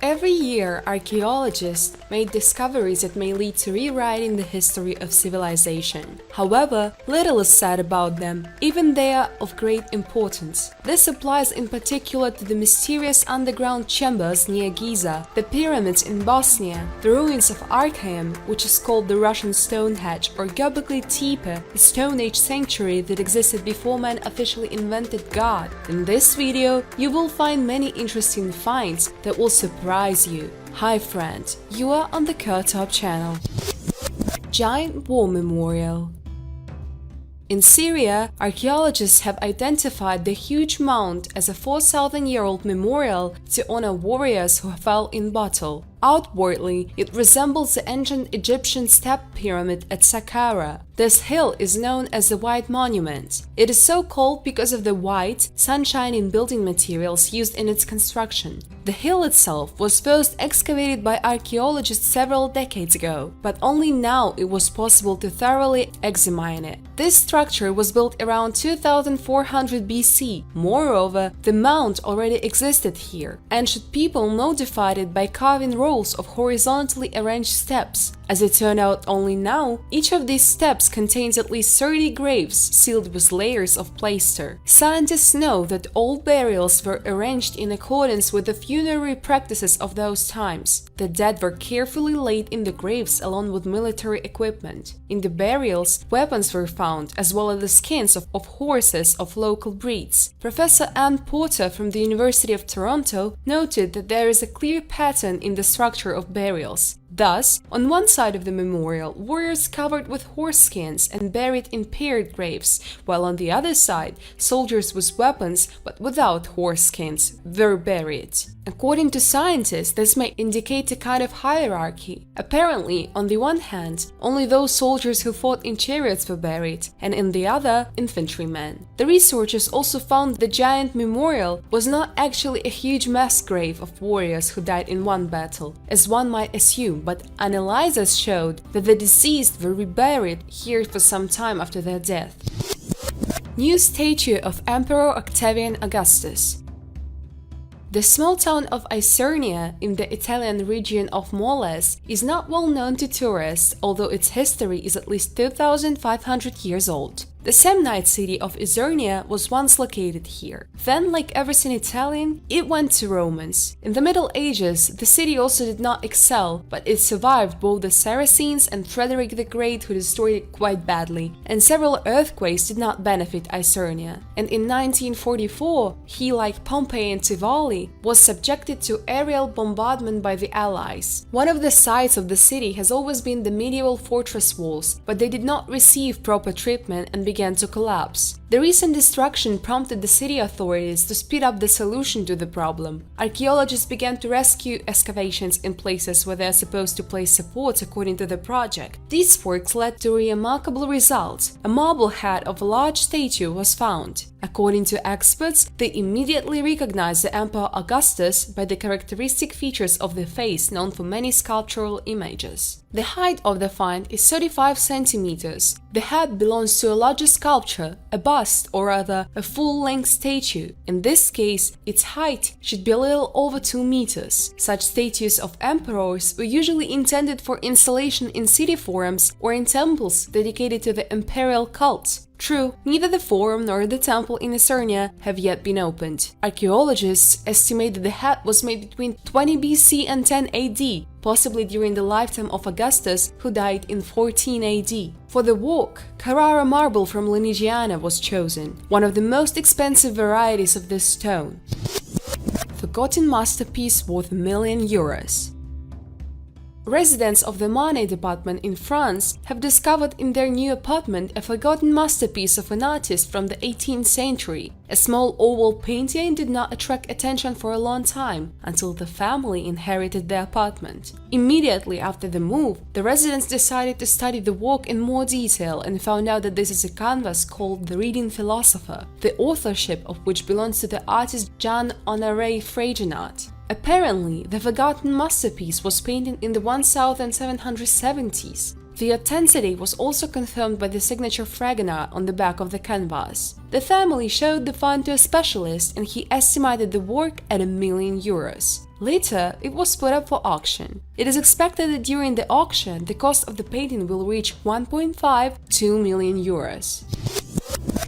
Every year, archaeologists make discoveries that may lead to rewriting the history of civilization. However, little is said about them, even they are of great importance. This applies in particular to the mysterious underground chambers near Giza, the pyramids in Bosnia, the ruins of Archaeum, which is called the Russian Stonehenge, or Göbekli Tepe, the Stone Age sanctuary that existed before man officially invented God. In this video, you will find many interesting finds that will surprise you. Hi friend, you are on the KirTop channel. Giant War Memorial. In Syria, archaeologists have identified the huge mound as a 4,000-year-old memorial to honor warriors who fell in battle. Outwardly, it resembles the ancient Egyptian step pyramid at Saqqara. This hill is known as the White Monument. It is so called because of the white, sun-shining building materials used in its construction. The hill itself was first excavated by archaeologists several decades ago, but only now it was possible to thoroughly examine it. This structure was built around 2400 BC. Moreover, the mound already existed here. Ancient people modified it by carving rows of horizontally arranged steps. As it turned out only now, each of these steps contains at least 30 graves sealed with layers of plaster. Scientists know that all burials were arranged in accordance with the funerary practices of those times. The dead were carefully laid in the graves along with military equipment. In the burials, weapons were found, as well as the skins of horses of local breeds. Professor Ann Porter from the University of Toronto noted that there is a clear pattern in the structure of burials. Thus, on one side of the memorial, warriors covered with horse skins and buried in paired graves, while on the other side, soldiers with weapons but without horse skins were buried. According to scientists, this may indicate a kind of hierarchy. Apparently, on the one hand, only those soldiers who fought in chariots were buried, and in the other, infantrymen. The researchers also found the giant memorial was not actually a huge mass grave of warriors who died in one battle, as one might assume, but analyses showed that the deceased were reburied here for some time after their death. New statue of Emperor Octavian Augustus. The small town of Isernia in the Italian region of Molise is not well known to tourists, although its history is at least 2,500 years old. The Samnite city of Isernia was once located here. Then, like everything Italian, it went to Romans. In the Middle Ages, the city also did not excel, but it survived both the Saracens and Frederick the Great, who destroyed it quite badly, and several earthquakes did not benefit Isernia. And in 1944, he, like Pompeii and Tivoli, was subjected to aerial bombardment by the Allies. One of the sites of the city has always been the medieval fortress walls, but they did not receive proper treatment and began to collapse. The recent destruction prompted the city authorities to speed up the solution to the problem. Archaeologists began to rescue excavations in places where they are supposed to place supports according to the project. These works led to a remarkable result. A marble head of a large statue was found. According to experts, they immediately recognized the Emperor Augustus by the characteristic features of the face known for many sculptural images. The height of the find is 35 centimeters. The head belongs to a larger sculpture, a bust, or rather a full-length statue. In this case, its height should be a little over 2 meters. Such statues of emperors were usually intended for installation in city forums or in temples dedicated to the imperial cult. True, neither the forum nor the temple in Isernia have yet been opened. Archaeologists estimate that the head was made between 20 BC and 10 AD, possibly during the lifetime of Augustus, who died in 14 AD. For the work, Carrara marble from Lunigiana was chosen, one of the most expensive varieties of this stone. Forgotten masterpiece worth €1 million. Residents of the Marne department in France have discovered in their new apartment a forgotten masterpiece of an artist from the 18th century. A small oval painting did not attract attention for a long time, until the family inherited the apartment. Immediately after the move, the residents decided to study the work in more detail and found out that this is a canvas called The Reading Philosopher, the authorship of which belongs to the artist Jean-Honoré Fragonard. Apparently, the forgotten masterpiece was painted in the 1770s. The authenticity was also confirmed by the signature Fragonard on the back of the canvas. The family showed the find to a specialist and he estimated the work at €1,000,000. Later, it was put up for auction. It is expected that during the auction, the cost of the painting will reach €1.5–2 million.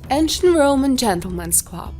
Ancient Roman Gentlemen's Club.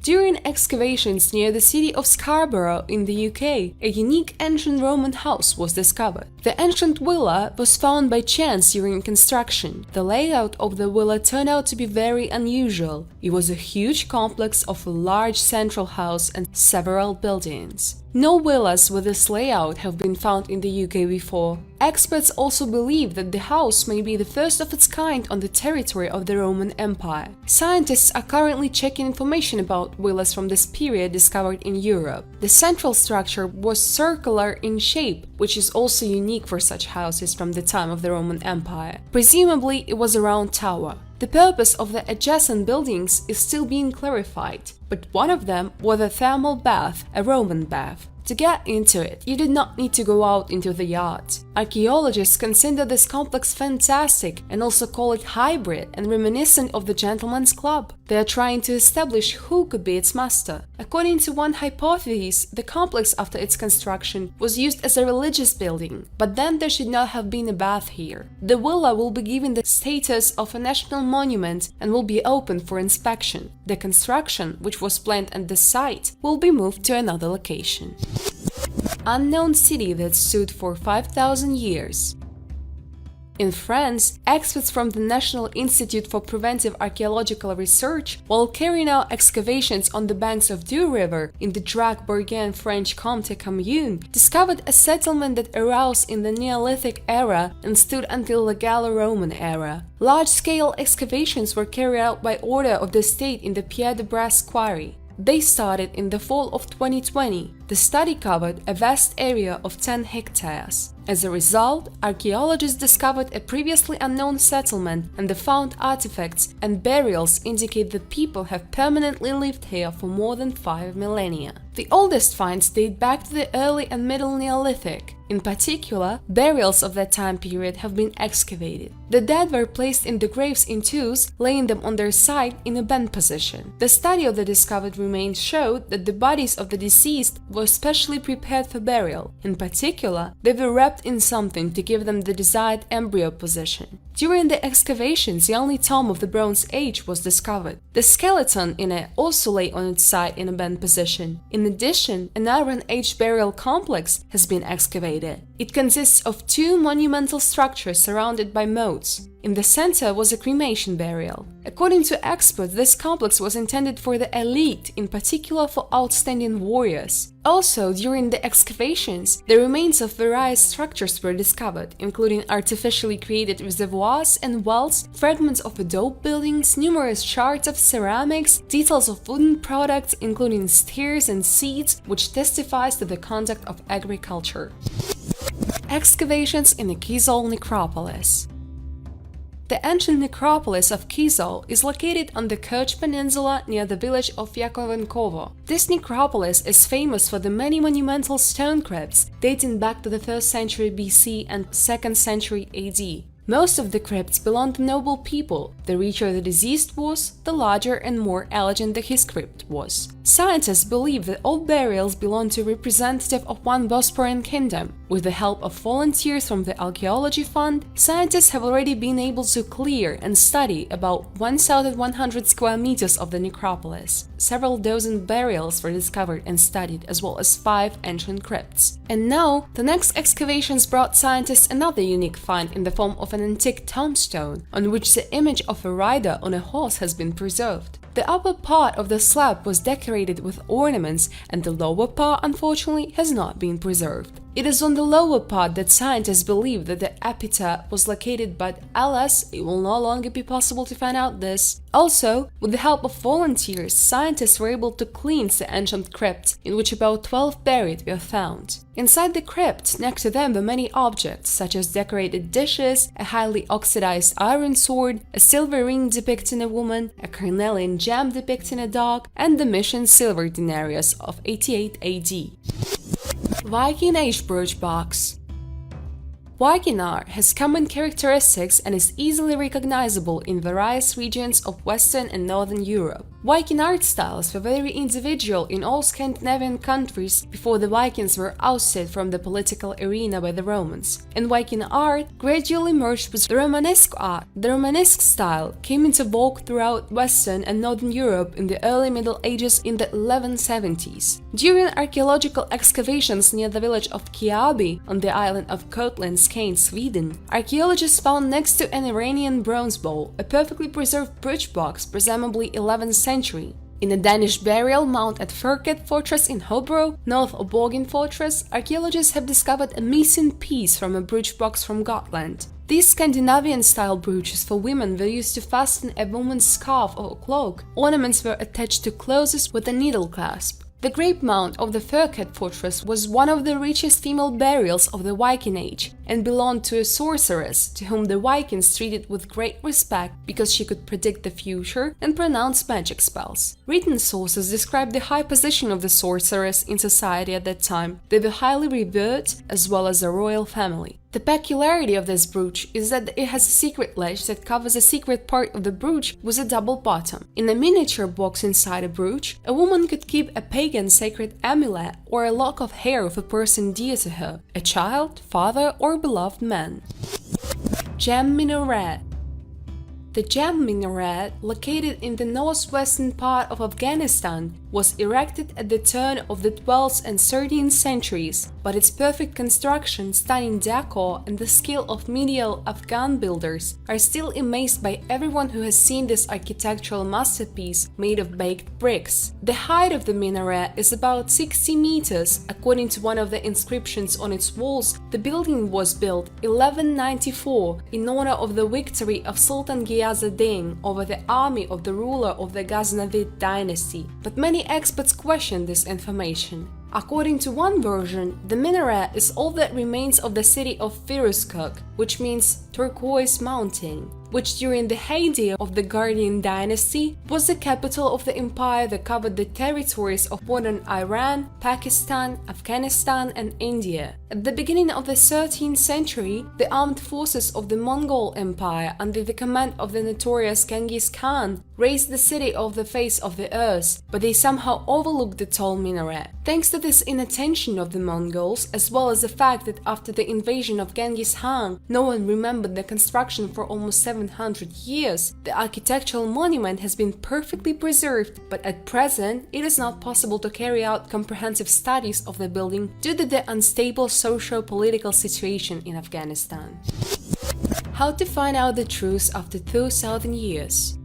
During excavations near the city of Scarborough in the UK, a unique ancient Roman house was discovered. The ancient villa was found by chance during construction. The layout of the villa turned out to be very unusual. It was a huge complex of a large central house and several buildings. No villas with this layout have been found in the UK before. Experts also believe that the house may be the first of its kind on the territory of the Roman Empire. Scientists are currently checking information about villas from this period discovered in Europe. The central structure was circular in shape, which is also unique for such houses from the time of the Roman Empire. Presumably, it was a round tower. The purpose of the adjacent buildings is still being clarified, but one of them was a thermal bath, a Roman bath. To get into it, you did not need to go out into the yard. Archaeologists consider this complex fantastic and also call it hybrid and reminiscent of the Gentlemen's Club. They are trying to establish who could be its master. According to one hypothesis, the complex after its construction was used as a religious building, but then there should not have been a bath here. The villa will be given the status of a national monument and will be open for inspection. The construction, which was planned at the site, will be moved to another location. Unknown city that stood for 5,000 years. In France, experts from the National Institute for Preventive Archaeological Research, while carrying out excavations on the banks of Doubs River in the Drac-Bourgain French Comté commune, discovered a settlement that arose in the Neolithic era and stood until the Gallo-Roman era. Large-scale excavations were carried out by order of the state in the Pierre-de-Bresse quarry. They started in the fall of 2020. The study covered a vast area of 10 hectares. As a result, archaeologists discovered a previously unknown settlement, and the found artifacts and burials indicate that people have permanently lived here for more than 5 millennia. The oldest finds date back to the early and middle Neolithic. In particular, burials of that time period have been excavated. The dead were placed in the graves in twos, laying them on their side in a bent position. The study of the discovered remains showed that the bodies of the deceased were specially prepared for burial. In particular, they were wrapped in something to give them the desired embryo position. During the excavations, the only tomb of the Bronze Age was discovered. The skeleton in it also lay on its side in a bent position. In addition, an Iron Age burial complex has been excavated. It consists of 2 monumental structures surrounded by moats. In the center was a cremation burial. According to experts, this complex was intended for the elite, in particular for outstanding warriors. Also, during the excavations, the remains of various structures were discovered, including artificially created reservoirs and wells, fragments of adobe buildings, numerous shards of ceramics, details of wooden products, including steers and seeds, which testifies to the conduct of agriculture. Excavations in the Giza necropolis. The ancient necropolis of Giza is located on the Kerch Peninsula near the village of Yakovenkovo. This necropolis is famous for the many monumental stone crypts dating back to the 1st century BC and 2nd century AD. Most of the crypts belong to noble people. The richer the deceased was, the larger and more elegant the his crypt was. Scientists believe that all burials belong to a representative of one Bosporan kingdom. With the help of volunteers from the Archaeology Fund, scientists have already been able to clear and study about 1,100 square meters of the necropolis. Several dozen burials were discovered and studied, as well as 5 ancient crypts. And now, the next excavations brought scientists another unique find in the form of an antique tombstone, on which the image of a rider on a horse has been preserved. The upper part of the slab was decorated with ornaments, and the lower part, unfortunately, has not been preserved. It is on the lower part that scientists believe that the epitaph was located, but alas, it will no longer be possible to find out this. Also, with the help of volunteers, scientists were able to cleanse the ancient crypt, in which about 12 buried were found. Inside the crypt, next to them were many objects, such as decorated dishes, a highly oxidized iron sword, a silver ring depicting a woman, a carnelian gem depicting a dog, and the mission silver denarius of 88 AD. Viking Age birch box. Viking art has common characteristics and is easily recognizable in various regions of Western and Northern Europe. Viking art styles were very individual in all Scandinavian countries before the Vikings were ousted from the political arena by the Romans, and Viking art gradually merged with the Romanesque art. The Romanesque style came into vogue throughout Western and Northern Europe in the early Middle Ages in the 1170s. During archaeological excavations near the village of Kiabi on the island of Gotland, Skane, Sweden, archaeologists found next to an Iranian bronze bowl a perfectly preserved bridge box, presumably 11th century. In a Danish burial mound at Furket Fortress in Hobro, north of Borgin Fortress, archaeologists have discovered a missing piece from a bridge box from Gotland. These Scandinavian-style brooches for women were used to fasten a woman's scarf or cloak. Ornaments were attached to clothes with a needle clasp. The grave mound of the Furket fortress was one of the richest female burials of the Viking Age and belonged to a sorceress to whom the Vikings treated with great respect because she could predict the future and pronounce magic spells. Written sources describe the high position of the sorceress in society at that time. They were highly revered as well as a royal family. The peculiarity of this brooch is that it has a secret ledge that covers a secret part of the brooch with a double bottom. In a miniature box inside a brooch, a woman could keep a pagan sacred amulet or a lock of hair of a person dear to her, a child, father, or beloved man. Gem Minorette. The gem minaret, located in the northwestern part of Afghanistan, was erected at the turn of the 12th and 13th centuries, but its perfect construction, stunning decor, and the skill of medieval Afghan builders are still amazed by everyone who has seen this architectural masterpiece made of baked bricks. The height of the minaret is about 60 meters. According to one of the inscriptions on its walls, the building was built 1194 in honor of the victory of Sultan Giza over the army of the ruler of the Ghaznavid dynasty, but many experts question this information. According to one version, the minaret is all that remains of the city of Firuzkuk, which means turquoise mountain, which during the heyday of the Guardian dynasty was the capital of the empire that covered the territories of modern Iran, Pakistan, Afghanistan, and India. At the beginning of the 13th century, the armed forces of the Mongol Empire under the command of the notorious Genghis Khan raised the city off the face of the earth, but they somehow overlooked the tall minaret. Thanks to this inattention of the Mongols, as well as the fact that after the invasion of Genghis Khan, no one remembered the construction for almost 700 years, the architectural monument has been perfectly preserved, but at present it is not possible to carry out comprehensive studies of the building due to the unstable socio-political situation in Afghanistan. How to find out the truth after 2,000 years?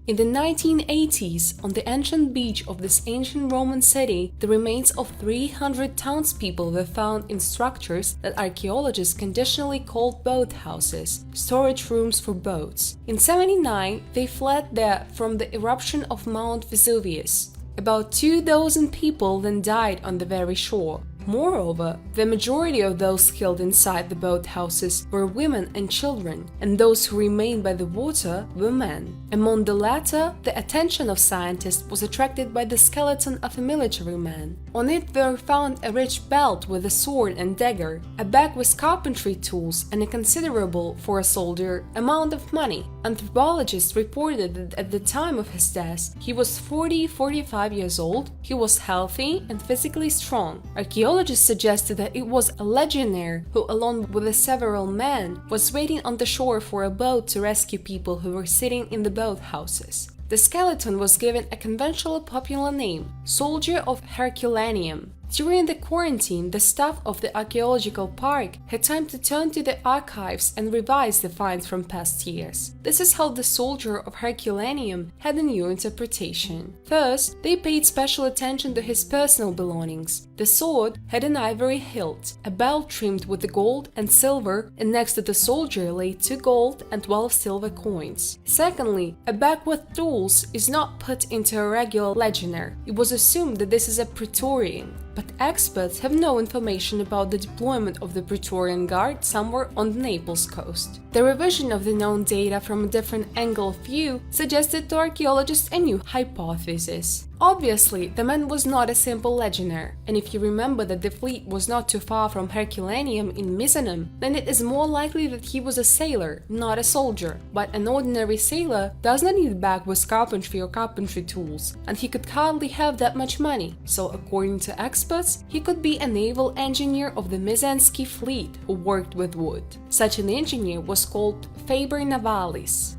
In the 1980s, on the ancient beach of this ancient Roman city, the remains of 300 townspeople were found in structures that archaeologists conditionally called boathouses, storage rooms for boats. In 79, they fled there from the eruption of Mount Vesuvius. About 2,000 people then died on the very shore. Moreover, the majority of those killed inside the boathouses were women and children, and those who remained by the water were men. Among the latter, the attention of scientists was attracted by the skeleton of a military man. On it were found a rich belt with a sword and dagger, a bag with carpentry tools, and a considerable, for a soldier, amount of money. Anthropologists reported that at the time of his death, he was 40-45 years old, he was healthy and physically strong. Archaeologists suggested that it was a legionnaire who, along with several men, was waiting on the shore for a boat to rescue people who were sitting in the boathouses. The skeleton was given a conventional popular name, Soldier of Herculaneum. During the quarantine, the staff of the archaeological park had time to turn to the archives and revise the finds from past years. This is how the Soldier of Herculaneum had a new interpretation. First, they paid special attention to his personal belongings. The sword had an ivory hilt, a belt trimmed with gold and silver, and next to the soldier lay 2 gold and 12 silver coins. Secondly, a bag with tools is not put into a regular legionnaire. It was assumed that this is a Praetorian. but experts have no information about the deployment of the Praetorian Guard somewhere on the Naples coast. The revision of the known data from a different angle of view suggested to archaeologists a new hypothesis. Obviously, the man was not a simple legionnaire, and if you remember that the fleet was not too far from Herculaneum in Misenum, then it is more likely that he was a sailor, not a soldier. But an ordinary sailor does not need a bag with carpentry or carpentry tools, and he could hardly have that much money, so according to experts, he could be a naval engineer of the Myzantsky fleet who worked with wood. Such an engineer was called Faber Navalis.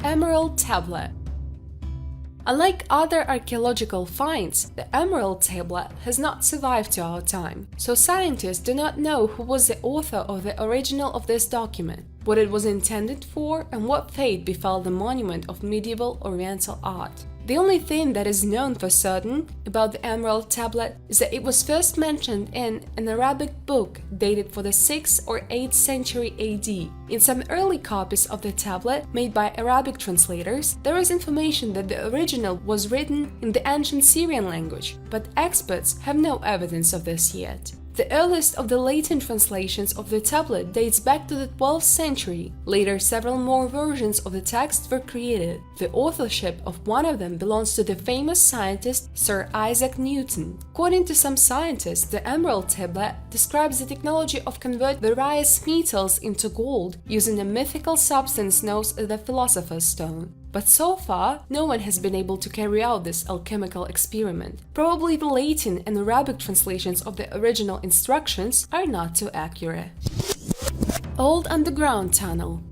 Emerald Tablet. Unlike other archaeological finds, the Emerald Tablet has not survived to our time, so scientists do not know who was the author of the original of this document, what it was intended for, and what fate befell the monument of medieval Oriental art. The only thing that is known for certain about the Emerald Tablet is that it was first mentioned in an Arabic book dated for the 6th or 8th century AD. In some early copies of the tablet made by Arabic translators, there is information that the original was written in the ancient Syrian language, but experts have no evidence of this yet. The earliest of the Latin translations of the tablet dates back to the 12th century. Later, several more versions of the text were created. The authorship of one of them belongs to the famous scientist Sir Isaac Newton. According to some scientists, the Emerald Tablet describes the technology of converting various metals into gold using a mythical substance known as the Philosopher's Stone. But so far, no one has been able to carry out this alchemical experiment. Probably the Latin and Arabic translations of the original instructions are not too accurate. Old underground tunnel.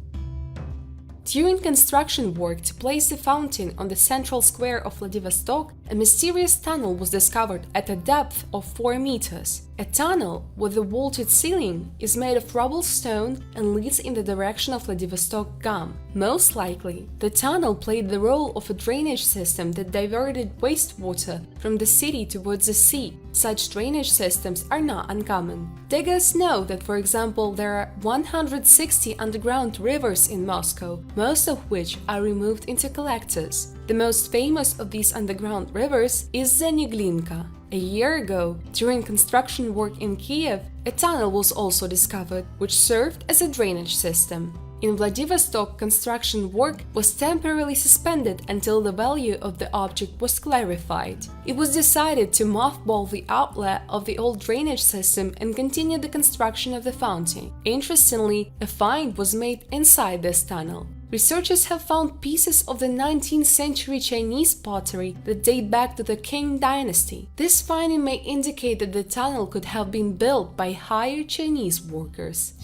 During construction work to place the fountain on the central square of Vladivostok, a mysterious tunnel was discovered at a depth of 4 meters. A tunnel with a vaulted ceiling is made of rubble stone and leads in the direction of Vladivostok Gum. Most likely, the tunnel played the role of a drainage system that diverted wastewater from the city towards the sea. Such drainage systems are not uncommon. Diggers know that, for example, there are 160 underground rivers in Moscow, most of which are removed into collectors. The most famous of these underground rivers is Xenoglinka. A year ago, during construction work in Kiev, a tunnel was also discovered, which served as a drainage system. In Vladivostok, construction work was temporarily suspended until the value of the object was clarified. It was decided to mothball the outlet of the old drainage system and continue the construction of the fountain. Interestingly, a find was made inside this tunnel. Researchers have found pieces of the 19th century Chinese pottery that date back to the Qing dynasty. This finding may indicate that the tunnel could have been built by hired Chinese workers.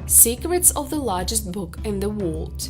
Secrets of the largest book in the world.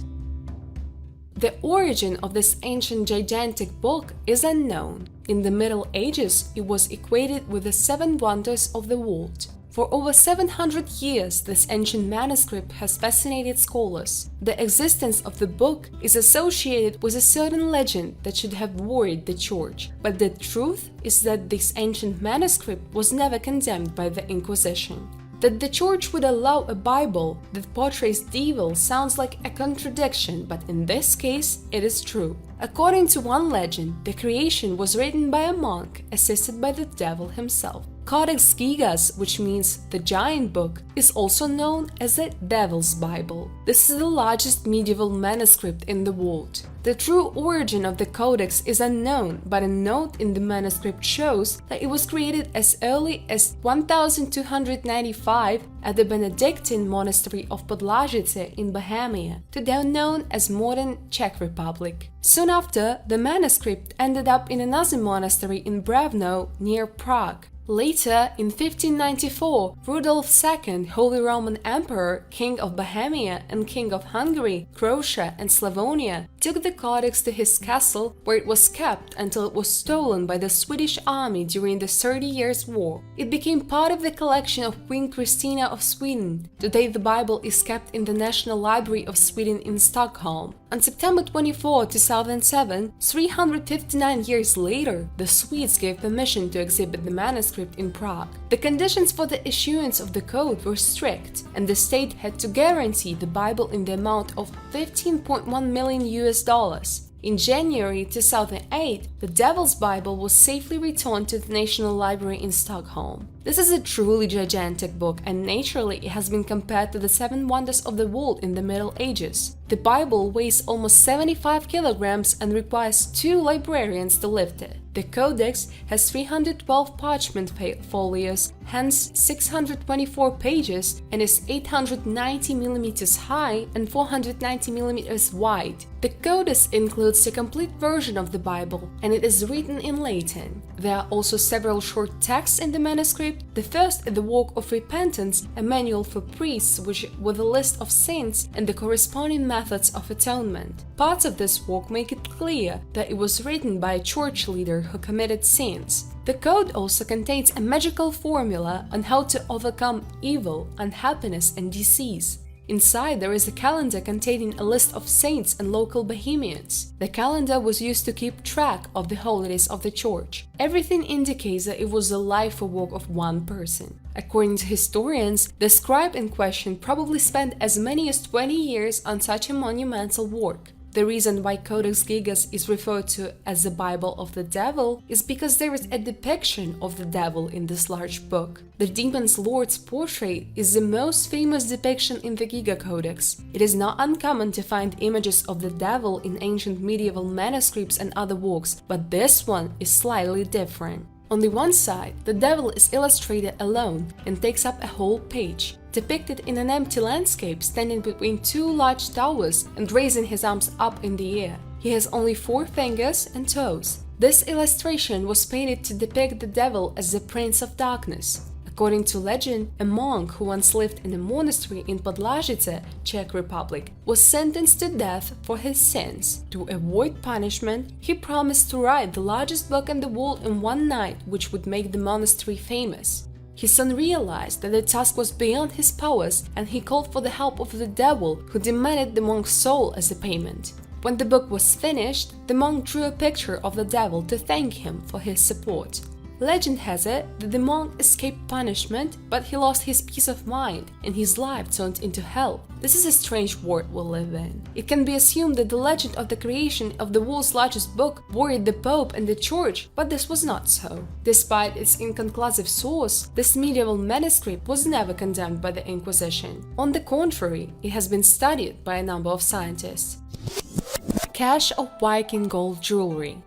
The origin of this ancient gigantic book is unknown. In the Middle Ages, it was equated with the 7 wonders of the world. For over 700 years, this ancient manuscript has fascinated scholars. The existence of the book is associated with a certain legend that should have worried the church, but the truth is that this ancient manuscript was never condemned by the Inquisition. That the church would allow a Bible that portrays evil sounds like a contradiction, but in this case, it is true. According to one legend, the creation was written by a monk assisted by the devil himself. Codex Gigas, which means the giant book, is also known as the Devil's Bible. This is the largest medieval manuscript in the world. The true origin of the codex is unknown, but a note in the manuscript shows that it was created as early as 1295 at the Benedictine monastery of Podlajice in Bohemia, today known as modern Czech Republic. Soon after, the manuscript ended up in another monastery in Brevno near Prague. Later, in 1594, Rudolf II, Holy Roman Emperor, King of Bohemia and King of Hungary, Croatia and Slavonia, took the codex to his castle, where it was kept until it was stolen by the Swedish army during the 30 Years' War. It became part of the collection of Queen Christina of Sweden. Today the Bible is kept in the National Library of Sweden in Stockholm. On September 24, 2007, 359 years later, the Swedes gave permission to exhibit the manuscript in Prague. The conditions for the issuance of the code were strict, and the state had to guarantee the Bible in the amount of $15.1 million. In January 2008, the Devil's Bible was safely returned to the National Library in Stockholm. This is a truly gigantic book, and naturally it has been compared to the Seven Wonders of the World in the Middle Ages. The Bible weighs almost 75 kilograms and requires 2 librarians to lift it. The Codex has 312 parchment folios, hence 624 pages, and is 890 mm high and 490 mm wide. The Codex includes a complete version of the Bible, and it is written in Latin. There are also several short texts in the manuscript. The first is the Work of Repentance, a manual for priests with a list of sins and the corresponding methods of atonement. Parts of this work make it clear that it was written by a church leader who committed sins. The code also contains a magical formula on how to overcome evil, unhappiness, and disease. Inside there is a calendar containing a list of saints and local bohemians. The calendar was used to keep track of the holidays of the church. Everything indicates that it was the life or work of one person. According to historians, the scribe in question probably spent as many as 20 years on such a monumental work. The reason why Codex Gigas is referred to as the Bible of the Devil is because there is a depiction of the devil in this large book. The demon's lord's portrait is the most famous depiction in the Giga Codex. It is not uncommon to find images of the devil in ancient medieval manuscripts and other works, but this one is slightly different. On the one side, the devil is illustrated alone and takes up a whole page, depicted in an empty landscape standing between 2 large towers and raising his arms up in the air. He has only 4 fingers and toes. This illustration was painted to depict the devil as the Prince of Darkness. According to legend, a monk who once lived in a monastery in Podlajice, Czech Republic, was sentenced to death for his sins. To avoid punishment, he promised to write the largest book in the world in one night, which would make the monastery famous. His son realized that the task was beyond his powers, and he called for the help of the devil, who demanded the monk's soul as a payment. When the book was finished, the monk drew a picture of the devil to thank him for his support. Legend has it that the monk escaped punishment, but he lost his peace of mind, and his life turned into hell. This is a strange world we live in. It can be assumed that the legend of the creation of the world's largest book worried the Pope and the Church, but this was not so. Despite its inconclusive source, this medieval manuscript was never condemned by the Inquisition. On the contrary, it has been studied by a number of scientists. Cache of Viking gold jewelry.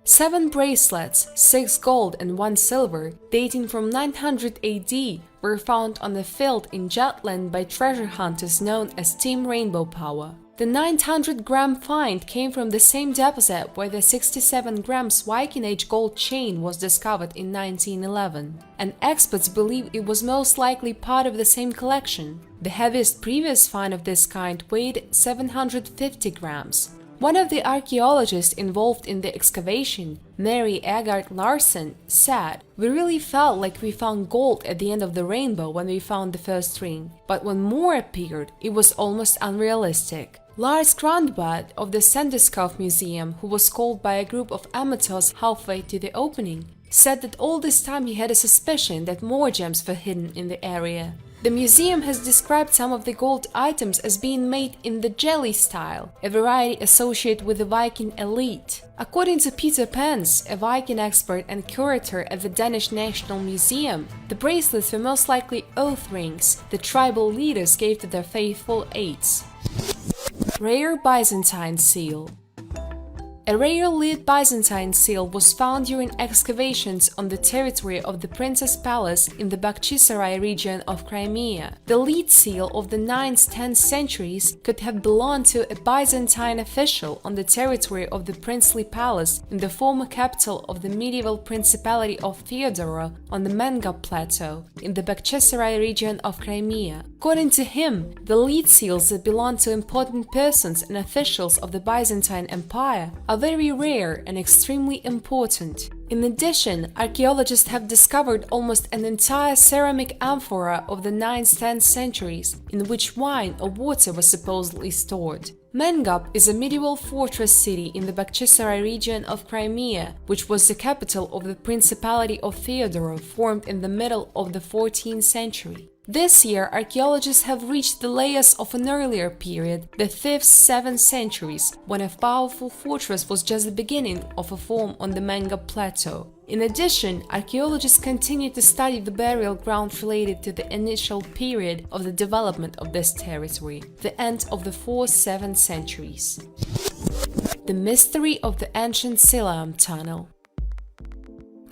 7 bracelets, 6 gold and 1 silver, dating from 900 AD, were found on a field in Jutland by treasure hunters known as Team Rainbow Power. The 900-gram find came from the same deposit where the 67 grams Viking Age gold chain was discovered in 1911, and experts believe it was most likely part of the same collection. The heaviest previous find of this kind weighed 750 grams. One of the archaeologists involved in the excavation, Mary Agard Larsen, said, "We really felt like we found gold at the end of the rainbow when we found the first ring, but when more appeared, it was almost unrealistic." Lars Grandbad of the Sandeskov Museum, who was called by a group of amateurs halfway to the opening, said that all this time he had a suspicion that more gems were hidden in the area. The museum has described some of the gold items as being made in the jelly style, a variety associated with the Viking elite. According to Peter Pence, a Viking expert and curator at the Danish National Museum, the bracelets were most likely oath rings the tribal leaders gave to their faithful aides. Rare Byzantine seal. A rare lead Byzantine seal was found during excavations on the territory of the Princess Palace in the Bakhchisarai region of Crimea. The lead seal of the 9th–10th centuries could have belonged to a Byzantine official on the territory of the princely palace in the former capital of the medieval Principality of Theodora on the Mengab Plateau in the Bakhchisarai region of Crimea. According to him, the lead seals that belong to important persons and officials of the Byzantine Empire are very rare and extremely important. In addition, archaeologists have discovered almost an entire ceramic amphora of the 9th–10th centuries, in which wine or water was supposedly stored. Mengab is a medieval fortress city in the Bakhchisarai region of Crimea, which was the capital of the Principality of Theodora, formed in the middle of the 14th century. This year, archaeologists have reached the layers of an earlier period, the 5th-7th centuries, when a powerful fortress was just the beginning of a form on the Manga Plateau. In addition, archaeologists continue to study the burial ground related to the initial period of the development of this territory, the end of the 4th-7th centuries. The mystery of the ancient Psyllium tunnel.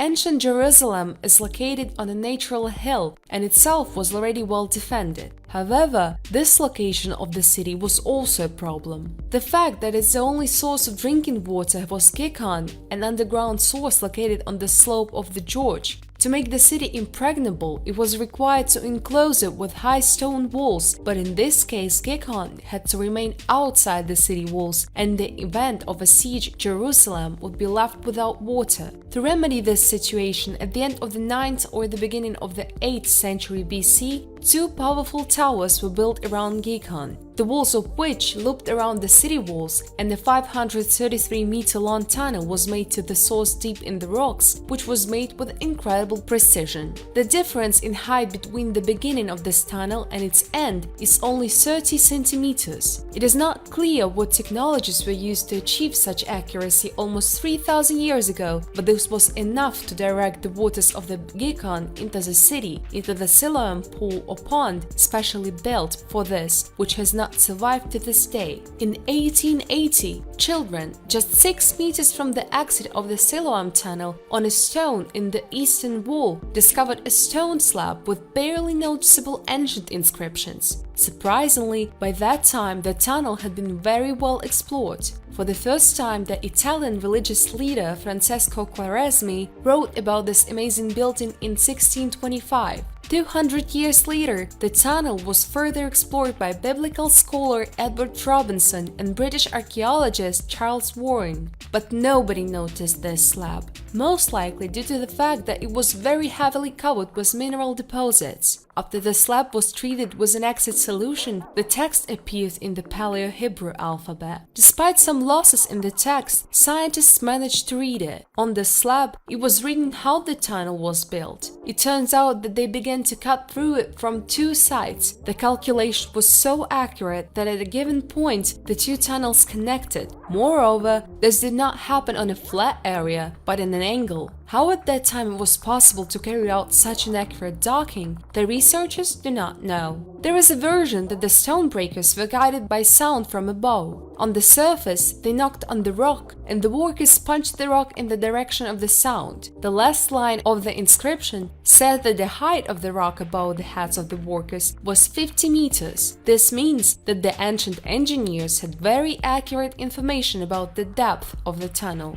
Ancient Jerusalem is located on a natural hill and itself was already well defended. However, this location of the city was also a problem. The fact that its only source of drinking water was Gikon, an underground source located on the slope of the gorge. To make the city impregnable, it was required to enclose it with high stone walls, but in this case Gikon had to remain outside the city walls, and in the event of a siege, Jerusalem would be left without water. To remedy this situation, at the end of the 9th or the beginning of the 8th century BC, two powerful towers were built around Gikon, the walls of which looped around the city walls, and the 533-meter-long tunnel was made to the source deep in the rocks, which was made with incredible precision. The difference in height between the beginning of this tunnel and its end is only 30 centimeters. It is not clear what technologies were used to achieve such accuracy almost 3,000 years ago, but this was enough to direct the waters of the Gikon into the city, into the Psyllium pool or pond specially built for this, which has not survived to this day. In 1880, children, just 6 meters from the exit of the Psyllium tunnel, on a stone in the eastern wall, discovered a stone slab with barely noticeable ancient inscriptions. Surprisingly, by that time the tunnel had been very well explored. For the first time, the Italian religious leader Francesco Quaresmi wrote about this amazing building in 1625. 200 years later, the tunnel was further explored by biblical scholar Edward Robinson and British archaeologist Charles Warren. But nobody noticed this slab, most likely due to the fact that it was very heavily covered with mineral deposits. After the slab was treated with an acid solution, the text appeared in the Paleo-Hebrew alphabet. Despite some losses in the text, scientists managed to read it. On the slab, it was written how the tunnel was built. It turns out that they began to cut through it from two sides. The calculation was so accurate that at a given point, the two tunnels connected. Moreover, this did not happen on a flat area, but in an angle. How at that time it was possible to carry out such an accurate docking, the researchers do not know. There is a version that the stone breakers were guided by sound from a bow. On the surface, they knocked on the rock, and the workers punched the rock in the direction of the sound. The last line of the inscription said that the height of the rock above the heads of the workers was 50 meters. This means that the ancient engineers had very accurate information about the depth of the tunnel.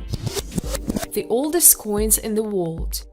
The oldest coins in the world.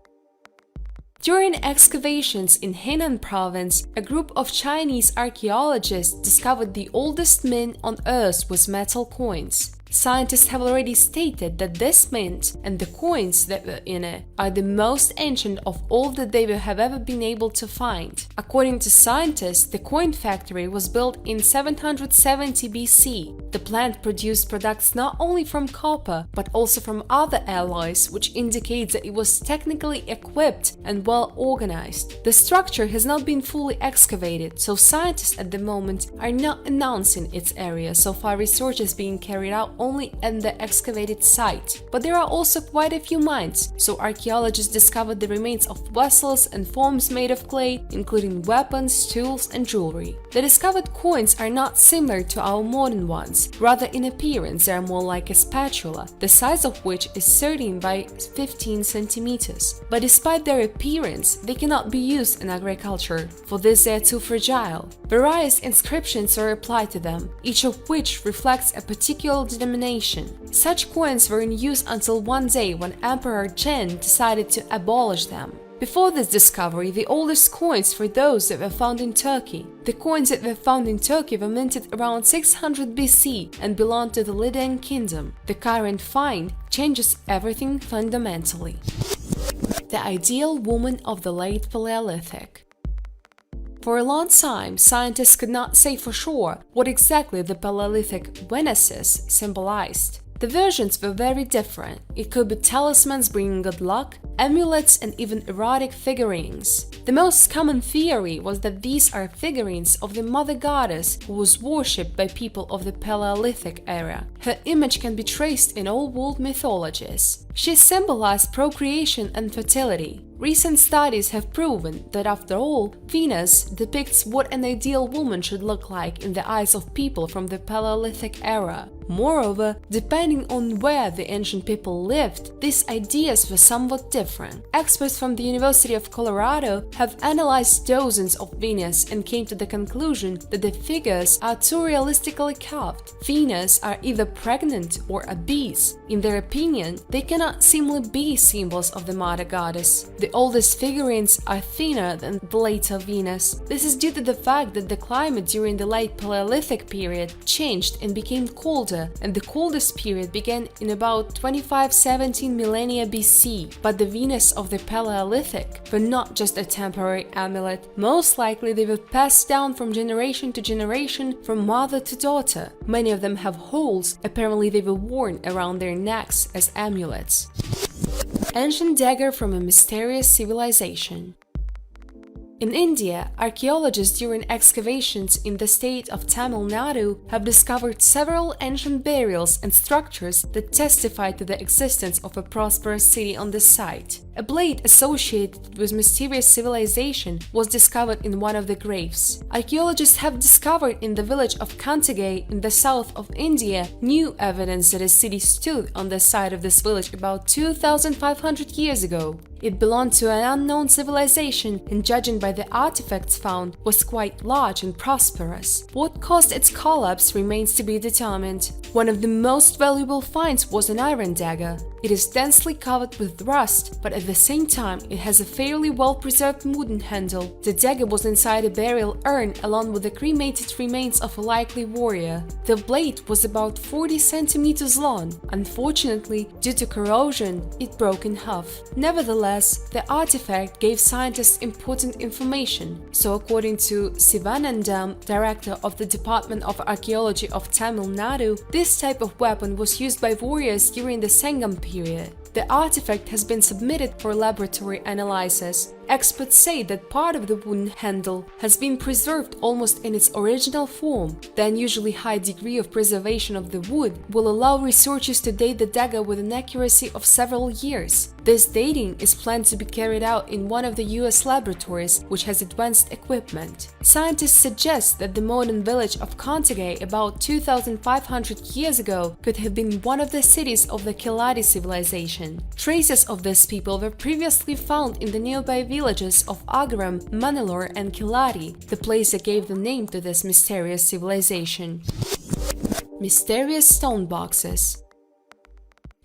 During excavations in Henan province, a group of Chinese archaeologists discovered the oldest mint on Earth with metal coins. Scientists have already stated that this mint and the coins that were in it are the most ancient of all that they have ever been able to find. According to scientists, the coin factory was built in 770 BC. The plant produced products not only from copper but also from other alloys, which indicates that it was technically equipped and well organized. The structure has not been fully excavated, so scientists at the moment are not announcing its area. So far, research is being carried out only at the excavated site. But there are also quite a few mines, so archaeologists discovered the remains of vessels and forms made of clay, including weapons, tools, and jewelry. The discovered coins are not similar to our modern ones. Rather, in appearance, they are more like a spatula, the size of which is 13 by 15 centimeters. But despite their appearance, they cannot be used in agriculture. For this, they are too fragile. Various inscriptions are applied to them, each of which reflects a particular denomination. Such coins were in use until one day when Emperor Zhen decided to abolish them. Before this discovery, the oldest coins were those that were found in Turkey. The coins that were found in Turkey were minted around 600 BC and belonged to the Lydian kingdom. The current find changes everything fundamentally. The ideal woman of the late Paleolithic. For a long time, scientists could not say for sure what exactly the Paleolithic Veneces symbolized. The versions were very different. It could be talismans bringing good luck, amulets, and even erotic figurines. The most common theory was that these are figurines of the mother goddess who was worshipped by people of the Paleolithic era. Her image can be traced in all world mythologies. She symbolized procreation and fertility. Recent studies have proven that after all, Venus depicts what an ideal woman should look like in the eyes of people from the Paleolithic era. Moreover, depending on where the ancient people lived, these ideas were somewhat different. Experts from the University of Colorado have analyzed dozens of Venus and came to the conclusion that the figures are too realistically carved. Venus are either pregnant or obese. In their opinion, they cannot simply be symbols of the mother goddess. The oldest figurines are thinner than the later Venus. This is due to the fact that the climate during the late Paleolithic period changed and became colder, and the coldest period began in about 2517 millennia BC. But the Venus of the Paleolithic were not just a temporary amulet. Most likely they were passed down from generation to generation, from mother to daughter. Many of them have holes. Apparently they were worn around their necks as amulets. Ancient dagger from a mysterious civilization. In India, archaeologists during excavations in the state of Tamil Nadu have discovered several ancient burials and structures that testify to the existence of a prosperous city on the site. A blade associated with mysterious civilization was discovered in one of the graves. Archaeologists have discovered in the village of Kantigay in the south of India new evidence that a city stood on the site of this village about 2,500 years ago. It belonged to an unknown civilization and, judging by the artifacts found, was quite large and prosperous. What caused its collapse remains to be determined. One of the most valuable finds was an iron dagger. It is densely covered with rust, but at the same time it has a fairly well-preserved wooden handle. The dagger was inside a burial urn along with the cremated remains of a likely warrior. The blade was about 40 centimeters long. Unfortunately, due to corrosion, it broke in half. Nevertheless, the artifact gave scientists important information. So according to Sivanandam, director of the Department of Archaeology of Tamil Nadu, this type of weapon was used by warriors during the Sangam period. The artifact has been submitted for laboratory analysis. Experts say that part of the wooden handle has been preserved almost in its original form. The unusually high degree of preservation of the wood will allow researchers to date the dagger with an accuracy of several years. This dating is planned to be carried out in one of the US laboratories, which has advanced equipment. Scientists suggest that the modern village of Kantigay about 2,500 years ago could have been one of the cities of the Keladi civilization. Traces of these people were previously found in the nearby villages of Agram, Manilore, and Keladi, the place that gave the name to this mysterious civilization. Mysterious stone boxes.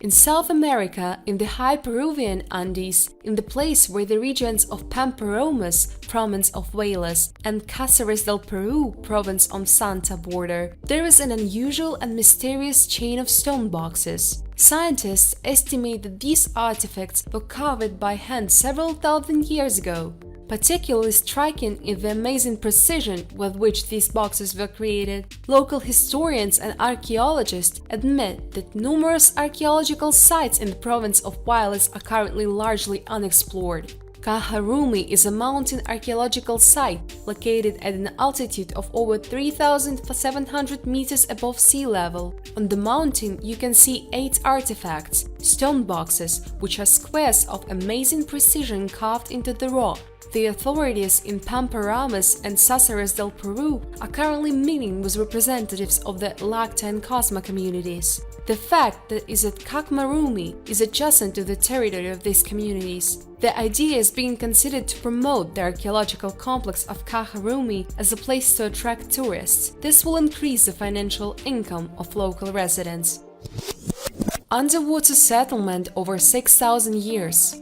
In South America, in the high Peruvian Andes, in the place where the regions of Pamporomas, province of Huaylas, and Cáceres del Peru, province of Santa border, there is an unusual and mysterious chain of stone boxes. Scientists estimate that these artifacts were carved by hand several thousand years ago. Particularly striking is the amazing precision with which these boxes were created. Local historians and archaeologists admit that numerous archaeological sites in the province of Huaylas are currently largely unexplored. Kaharumi is a mountain archaeological site located at an altitude of over 3,700 meters above sea level. On the mountain, you can see 8 artifacts, stone boxes, which are squares of amazing precision carved into the rock. The authorities in Pamparamas and Cáceres del Peru are currently meeting with representatives of the Lacta and Cosma communities. The fact that is at Kakmarumi is adjacent to the territory of these communities. The idea is being considered to promote the archaeological complex of Kaharumi as a place to attract tourists. This will increase the financial income of local residents. Underwater settlement over 6,000 years.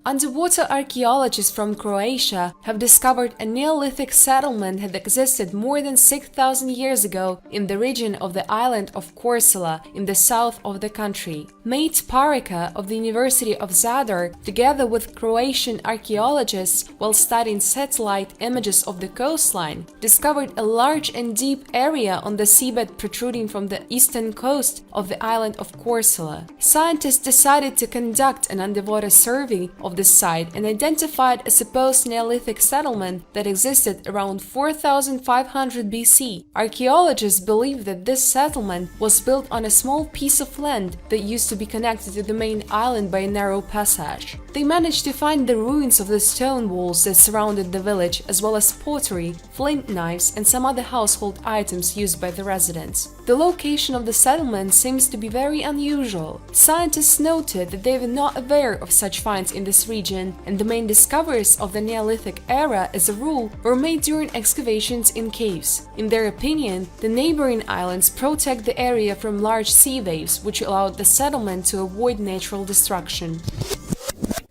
Underwater archaeologists from Croatia have discovered a Neolithic settlement that existed more than 6,000 years ago in the region of the island of Korčula in the south of the country. Mate Parika of the University of Zadar, together with Croatian archaeologists, while studying satellite images of the coastline, discovered a large and deep area on the seabed protruding from the eastern coast of the island of Korčula. Scientists decided to conduct an underwater survey of the site and identified a supposed Neolithic settlement that existed around 4500 BC. Archaeologists believe that this settlement was built on a small piece of land that used to be connected to the main island by a narrow passage. They managed to find the ruins of the stone walls that surrounded the village, as well as pottery, flint knives, and some other household items used by the residents. The location of the settlement seems to be very unusual. Scientists noted that they were not aware of such finds in this region, and the main discoveries of the Neolithic era, as a rule, were made during excavations in caves. In their opinion, the neighboring islands protect the area from large sea waves, which allowed the settlement to avoid natural destruction.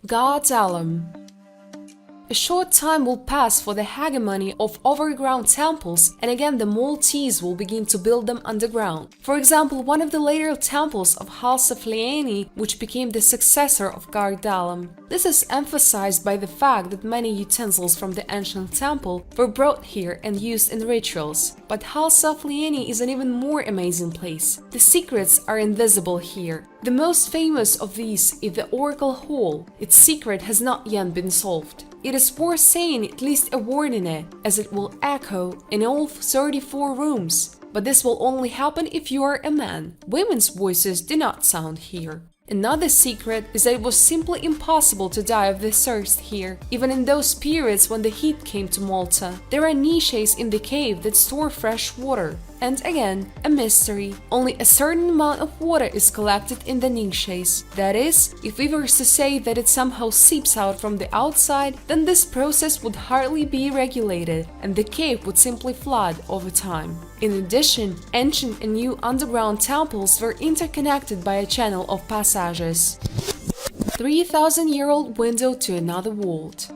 Guadalupe. A short time will pass for the hegemony of overground temples, and again the Maltese will begin to build them underground. For example, one of the later temples of Halsaflieni, which became the successor of Guadalupe. This is emphasized by the fact that many utensils from the ancient temple were brought here and used in rituals. But Halsaflieni is an even more amazing place. The secrets are invisible here. The most famous of these is the Oracle Hall. Its secret has not yet been solved. It is worth saying at least a word in it, as it will echo in all 34 rooms. But this will only happen if you are a man. Women's voices do not sound here. Another secret is that it was simply impossible to die of the thirst here, even in those periods when the heat came to Malta. There are niches in the cave that store fresh water. And again, a mystery. Only a certain amount of water is collected in the niches. That is, if we were to say that it somehow seeps out from the outside, then this process would hardly be regulated, and the cave would simply flood over time. In addition, ancient and new underground temples were interconnected by a channel of passages. 3,000-year-old window to another world.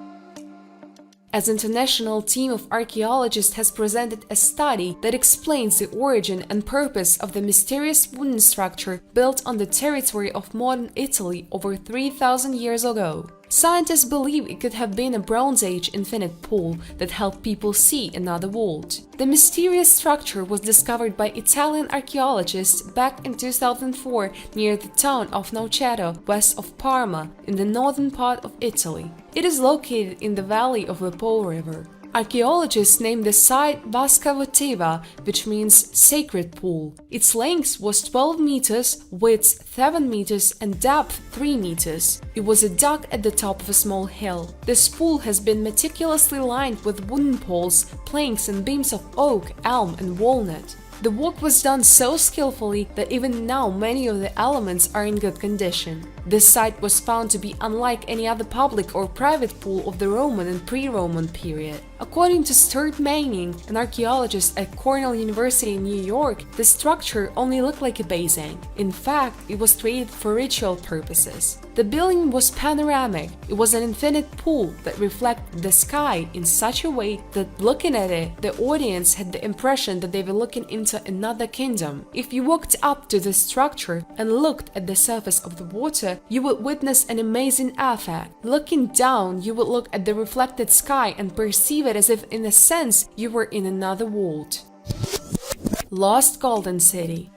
An international team of archaeologists has presented a study that explains the origin and purpose of the mysterious wooden structure built on the territory of modern Italy over 3,000 years ago. Scientists believe it could have been a Bronze Age infinite pool that helped people see another world. The mysterious structure was discovered by Italian archaeologists back in 2004 near the town of Noceto, west of Parma, in the northern part of Italy. It is located in the valley of the Po River. Archaeologists named the site Vasca Votiva, which means sacred pool. Its length was 12 meters, width 7 meters, and depth 3 meters. It was dug at the top of a small hill. This pool has been meticulously lined with wooden poles, planks, and beams of oak, elm, and walnut. The work was done so skillfully that even now many of the elements are in good condition. This site was found to be unlike any other public or private pool of the Roman and pre-Roman period. According to Stuart Manning, an archaeologist at Cornell University in New York, the structure only looked like a basin. In fact, it was created for ritual purposes. The building was panoramic. It was an infinite pool that reflected the sky in such a way that looking at it, the audience had the impression that they were looking into another kingdom. If you walked up to the structure and looked at the surface of the water, you would witness an amazing effect. Looking down, you would look at the reflected sky and perceive it as if, in a sense, you were in another world. Lost Golden City.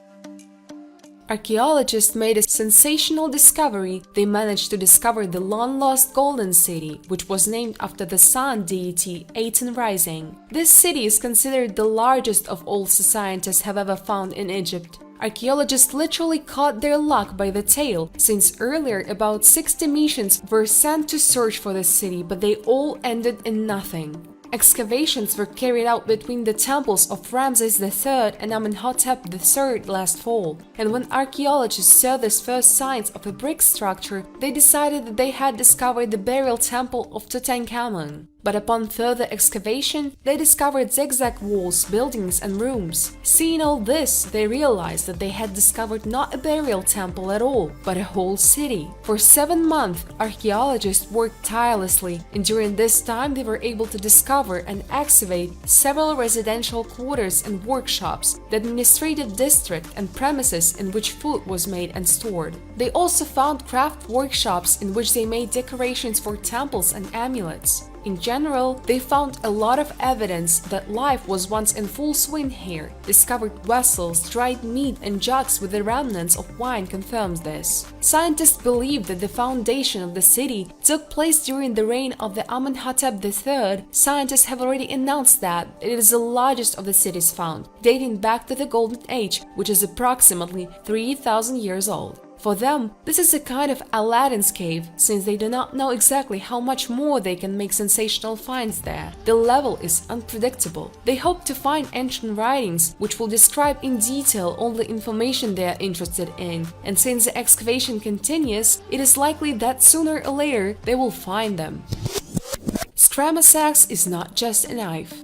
Archaeologists made a sensational discovery. They managed to discover the long-lost Golden City, which was named after the sun deity Aten Rising. This city is considered the largest of all scientists have ever found in Egypt. Archaeologists literally caught their luck by the tail, since earlier about 60 missions were sent to search for the city, but they all ended in nothing. Excavations were carried out between the temples of Ramses III and Amenhotep III last fall, and when archaeologists saw these first signs of a brick structure, they decided that they had discovered the burial temple of Tutankhamun. But upon further excavation, they discovered zigzag walls, buildings, and rooms. Seeing all this, they realized that they had discovered not a burial temple at all, but a whole city. For 7 months, archaeologists worked tirelessly, and during this time they were able to discover and excavate several residential quarters and workshops, the administrative district and premises in which food was made and stored. They also found craft workshops in which they made decorations for temples and amulets. In general, they found a lot of evidence that life was once in full swing here. Discovered vessels, dried meat, and jugs with the remnants of wine confirms this. Scientists believe that the foundation of the city took place during the reign of the Amenhotep III. Scientists have already announced that it is the largest of the cities found, dating back to the Golden Age, which is approximately 3,000 years old. For them, this is a kind of Aladdin's cave, since they do not know exactly how much more they can make sensational finds there. The level is unpredictable. They hope to find ancient writings which will describe in detail all the information they are interested in, and since the excavation continues, it is likely that sooner or later they will find them. Scramasax is not just a knife.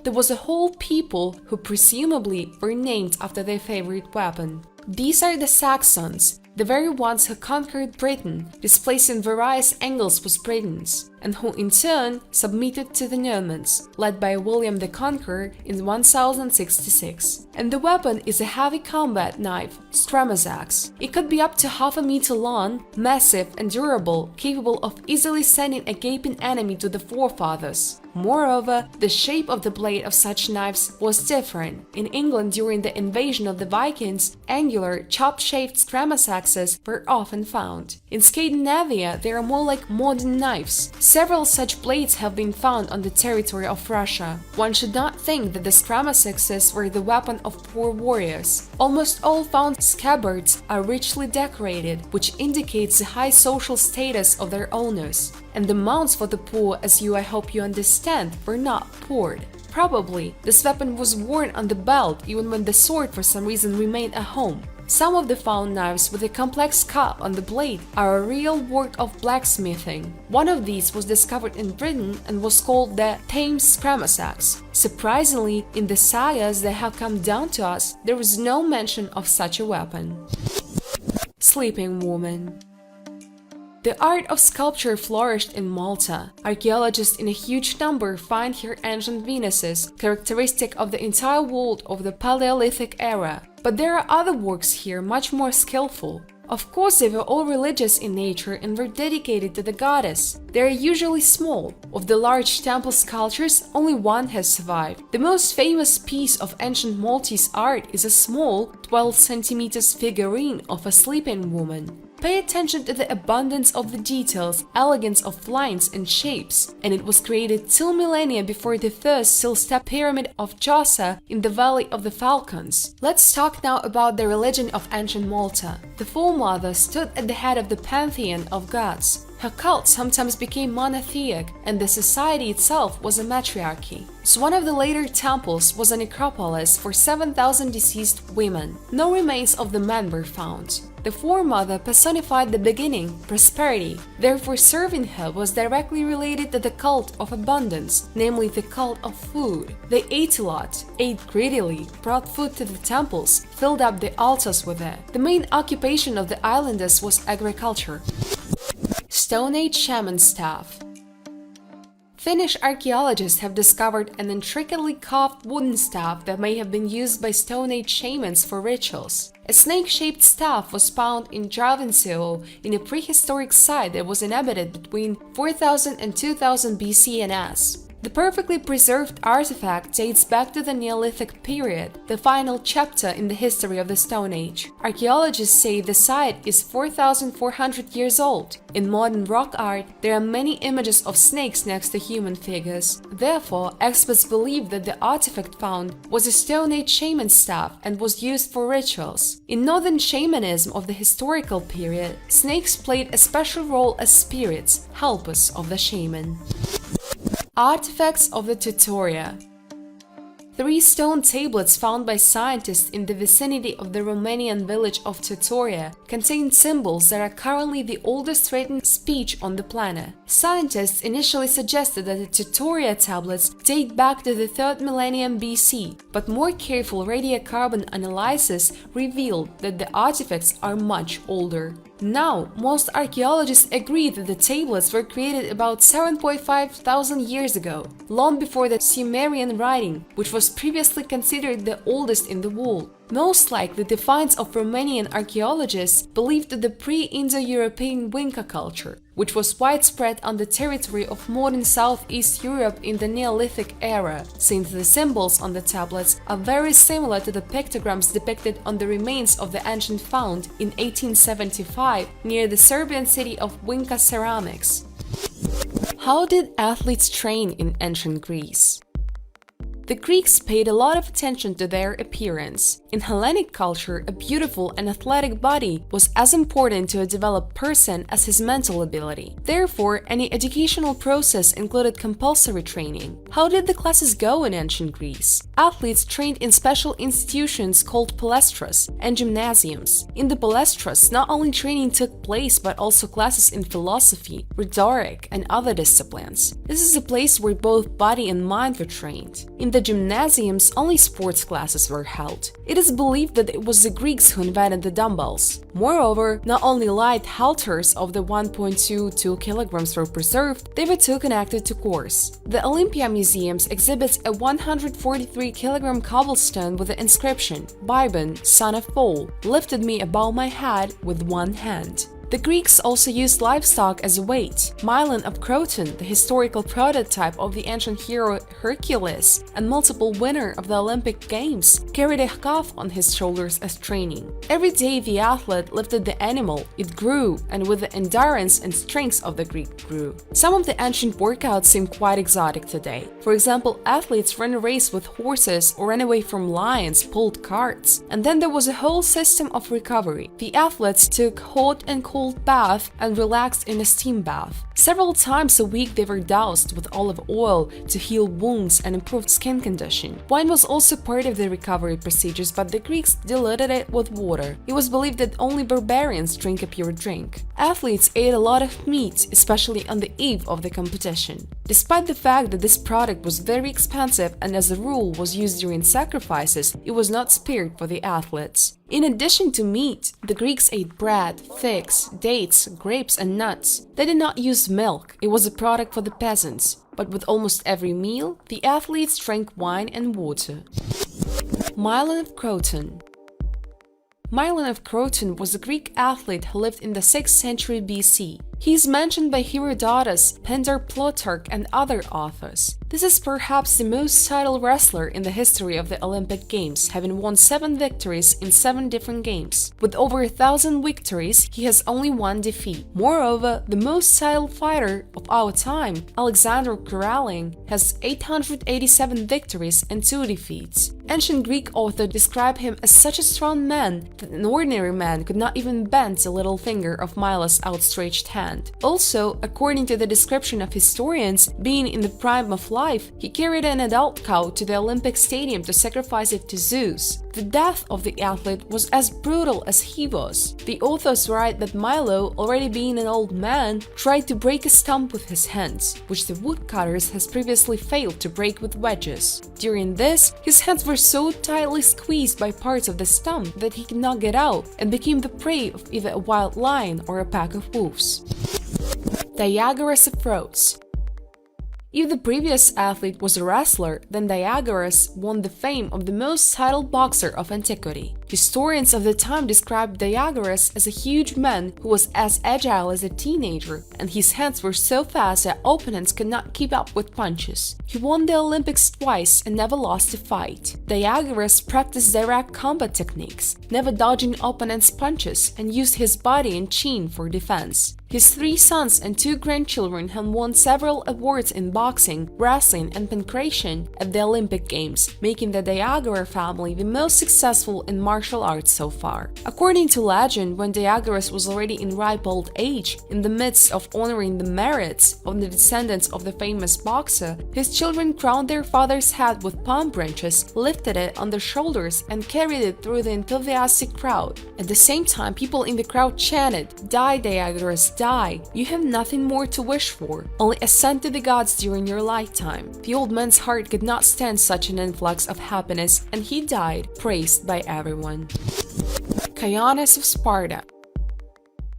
There was a whole people who presumably were named after their favorite weapon. These are the Saxons, the very ones who conquered Britain, displacing various Angles with Britons, and who in turn submitted to the Normans, led by William the Conqueror in 1066. And the weapon is a heavy combat knife, Scramasax. It could be up to half a meter long, massive and durable, capable of easily sending a gaping enemy to the forefathers. Moreover, the shape of the blade of such knives was different. In England during the invasion of the Vikings, angular, chop-shaped Scramasaxes were often found. In Scandinavia, they are more like modern knives. Several such blades have been found on the territory of Russia. One should not think that the Scramasaxes were the weapon of poor warriors. Almost all found scabbards are richly decorated, which indicates the high social status of their owners. And the mounts for the poor, as I hope you understand, were not poured. Probably, this weapon was worn on the belt even when the sword for some reason remained at home. Some of the found knives with a complex cut on the blade are a real work of blacksmithing. One of these was discovered in Britain and was called the Thames Scramasax. Surprisingly, in the sagas that have come down to us, there is no mention of such a weapon. Sleeping woman. The art of sculpture flourished in Malta. Archaeologists in a huge number find here ancient Venuses, characteristic of the entire world of the Paleolithic era. But there are other works here much more skillful. Of course, they were all religious in nature and were dedicated to the goddess. They are usually small. Of the large temple sculptures, only one has survived. The most famous piece of ancient Maltese art is a small, 12 cm figurine of a sleeping woman. Pay attention to the abundance of the details, elegance of lines and shapes, and it was created 2 millennia before the first sill-step pyramid of Giza in the Valley of the Falcons. Let's talk now about the religion of ancient Malta. The Foremother stood at the head of the pantheon of gods. Her cult sometimes became monotheic, and the society itself was a matriarchy. So one of the later temples was a necropolis for 7,000 deceased women. No remains of the men were found. The Foremother personified the beginning, prosperity, therefore serving her was directly related to the cult of abundance, namely the cult of food. They ate a lot, ate greedily, brought food to the temples, filled up the altars with it. The main occupation of the islanders was agriculture. Stone Age shaman staff. Finnish archaeologists have discovered an intricately carved wooden staff that may have been used by Stone Age shamans for rituals. A snake-shaped staff was found in Jarvinsio in a prehistoric site that was inhabited between 4000 and 2000 BC and S. The perfectly preserved artifact dates back to the Neolithic period, the final chapter in the history of the Stone Age. Archaeologists say the site is 4,400 years old. In modern rock art, there are many images of snakes next to human figures. Therefore, experts believe that the artifact found was a Stone Age shaman staff and was used for rituals. In northern shamanism of the historical period, snakes played a special role as spirits, helpers of the shaman. Artifacts of the Tutoria. 3 stone tablets found by scientists in the vicinity of the Romanian village of Tutoria contain symbols that are currently the oldest written speech on the planet. Scientists initially suggested that the Tutoria tablets date back to the 3rd millennium BC, but more careful radiocarbon analysis revealed that the artifacts are much older. Now, most archaeologists agree that the tablets were created about 7.5 thousand years ago, long before the Sumerian writing, which was previously considered the oldest in the world. Most likely, the finds of Romanian archaeologists believed that the pre-Indo-European Winca culture, which was widespread on the territory of modern Southeast Europe in the Neolithic era, since the symbols on the tablets are very similar to the pictograms depicted on the remains of the ancient found in 1875 near the Serbian city of Winca ceramics. How did athletes train in ancient Greece? The Greeks paid a lot of attention to their appearance. In Hellenic culture, a beautiful and athletic body was as important to a developed person as his mental ability. Therefore, any educational process included compulsory training. How did the classes go in ancient Greece? Athletes trained in special institutions called palestras and gymnasiums. In the palestras, not only training took place but also classes in philosophy, rhetoric, and other disciplines. This is a place where both body and mind were trained. In the gymnasiums, only sports classes were held. It is believed that it was the Greeks who invented the dumbbells. Moreover, not only light halters of the 1.22 kilograms were preserved, they were too connected to cores. The Olympia Museums exhibits a 143-kilogram cobblestone with the inscription, "Bybon, son of Paul, lifted me above my head with one hand." The Greeks also used livestock as a weight. Myelin of Croton, the historical prototype of the ancient hero Hercules and multiple winner of the Olympic Games, carried a calf on his shoulders as training. Every day the athlete lifted the animal, it grew, and with the endurance and strength of the Greek grew. Some of the ancient workouts seem quite exotic today. For example, athletes ran a race with horses or ran away from lions, pulled carts. And then there was a whole system of recovery. The athletes took hot and cold bath and relaxed in a steam bath. Several times a week they were doused with olive oil to heal wounds and improve skin condition. Wine was also part of the recovery procedures, but the Greeks diluted it with water. It was believed that only barbarians drink a pure drink. Athletes ate a lot of meat, especially on the eve of the competition. Despite the fact that this product was very expensive and as a rule was used during sacrifices, it was not spared for the athletes. In addition to meat, the Greeks ate bread, figs, dates, grapes, and nuts. They did not use milk, it was a product for the peasants. But with almost every meal, the athletes drank wine and water. Myelin of Croton. Myelin of Croton was a Greek athlete who lived in the 6th century BC. He is mentioned by Herodotus, Pindar, Plutarch, and other authors. This is perhaps the most titled wrestler in the history of the Olympic Games, having won 7 victories in 7 different games. With over 1,000 victories, he has only 1 defeat. Moreover, the most titled fighter of our time, Alexander Herculaneum, has 887 victories and 2 defeats. Ancient Greek authors describe him as such a strong man that an ordinary man could not even bend the little finger of Milo's outstretched hand. Also, according to the description of historians, being in the prime of life, he carried an adult cow to the Olympic Stadium to sacrifice it to Zeus. The death of the athlete was as brutal as he was. The authors write that Milo, already being an old man, tried to break a stump with his hands, which the woodcutters has previously failed to break with wedges. During this, his hands were so tightly squeezed by parts of the stump that he could not get out and became the prey of either a wild lion or a pack of wolves. Diagoras of Rhodes. If the previous athlete was a wrestler, then Diagoras won the fame of the most titled boxer of antiquity. Historians of the time described Diagoras as a huge man who was as agile as a teenager, and his hands were so fast that opponents could not keep up with punches. He won the Olympics twice and never lost a fight. Diagoras practiced direct combat techniques, never dodging opponents' punches, and used his body and chin for defense. His 3 sons and 2 grandchildren have won several awards in boxing, wrestling, and pancration at the Olympic Games, making the Diagora family the most successful in martial martial arts so far. According to legend, when Diagoras was already in ripe old age, in the midst of honoring the merits of the descendants of the famous boxer, his children crowned their father's head with palm branches, lifted it on their shoulders, and carried it through the enthusiastic crowd. At the same time, people in the crowd chanted, "Die, Diagoras, die! You have nothing more to wish for. Only ascend to the gods during your lifetime." The old man's heart could not stand such an influx of happiness, and he died, praised by everyone. Kianis of Sparta.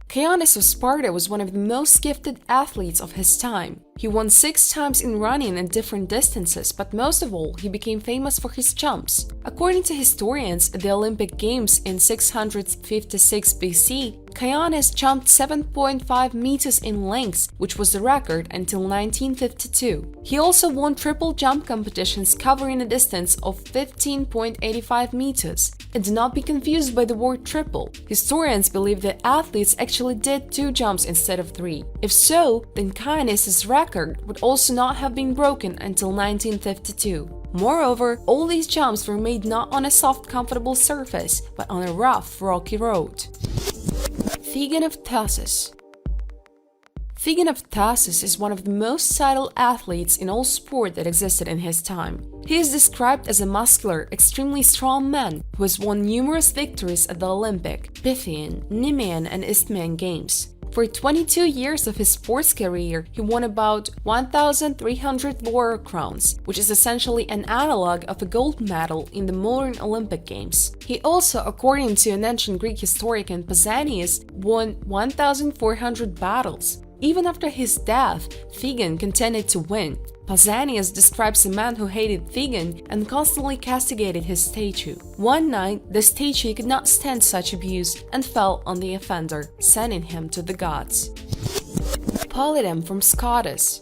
Kianis of Sparta was one of the most gifted athletes of his time. He won 6 times in running at different distances, but most of all, he became famous for his jumps. According to historians, at the Olympic Games in 656 BC, Kianis jumped 7.5 meters in length, which was the record until 1952. He also won triple jump competitions covering a distance of 15.85 meters. And do not be confused by the word triple. Historians believe that athletes actually did 2 jumps instead of 3. If so, then Kianis' record would also not have been broken until 1952. Moreover, all these jumps were made not on a soft, comfortable surface, but on a rough, rocky road. Thegan of Tarsus. Thegan of Tarsus is one of the most titled athletes in all sport that existed in his time. He is described as a muscular, extremely strong man who has won numerous victories at the Olympic, Pythian, Nemean, and Isthmian Games. For 22 years of his sports career, he won about 1,300 laurel crowns, which is essentially an analog of a gold medal in the modern Olympic Games. He also, according to an ancient Greek historian Pausanias, won 1,400 battles. Even after his death, Thegan continued to win. Pausanias describes a man who hated Thegan and constantly castigated his statue. One night, the statue could not stand such abuse and fell on the offender, sending him to the gods. Polydem from Scotus.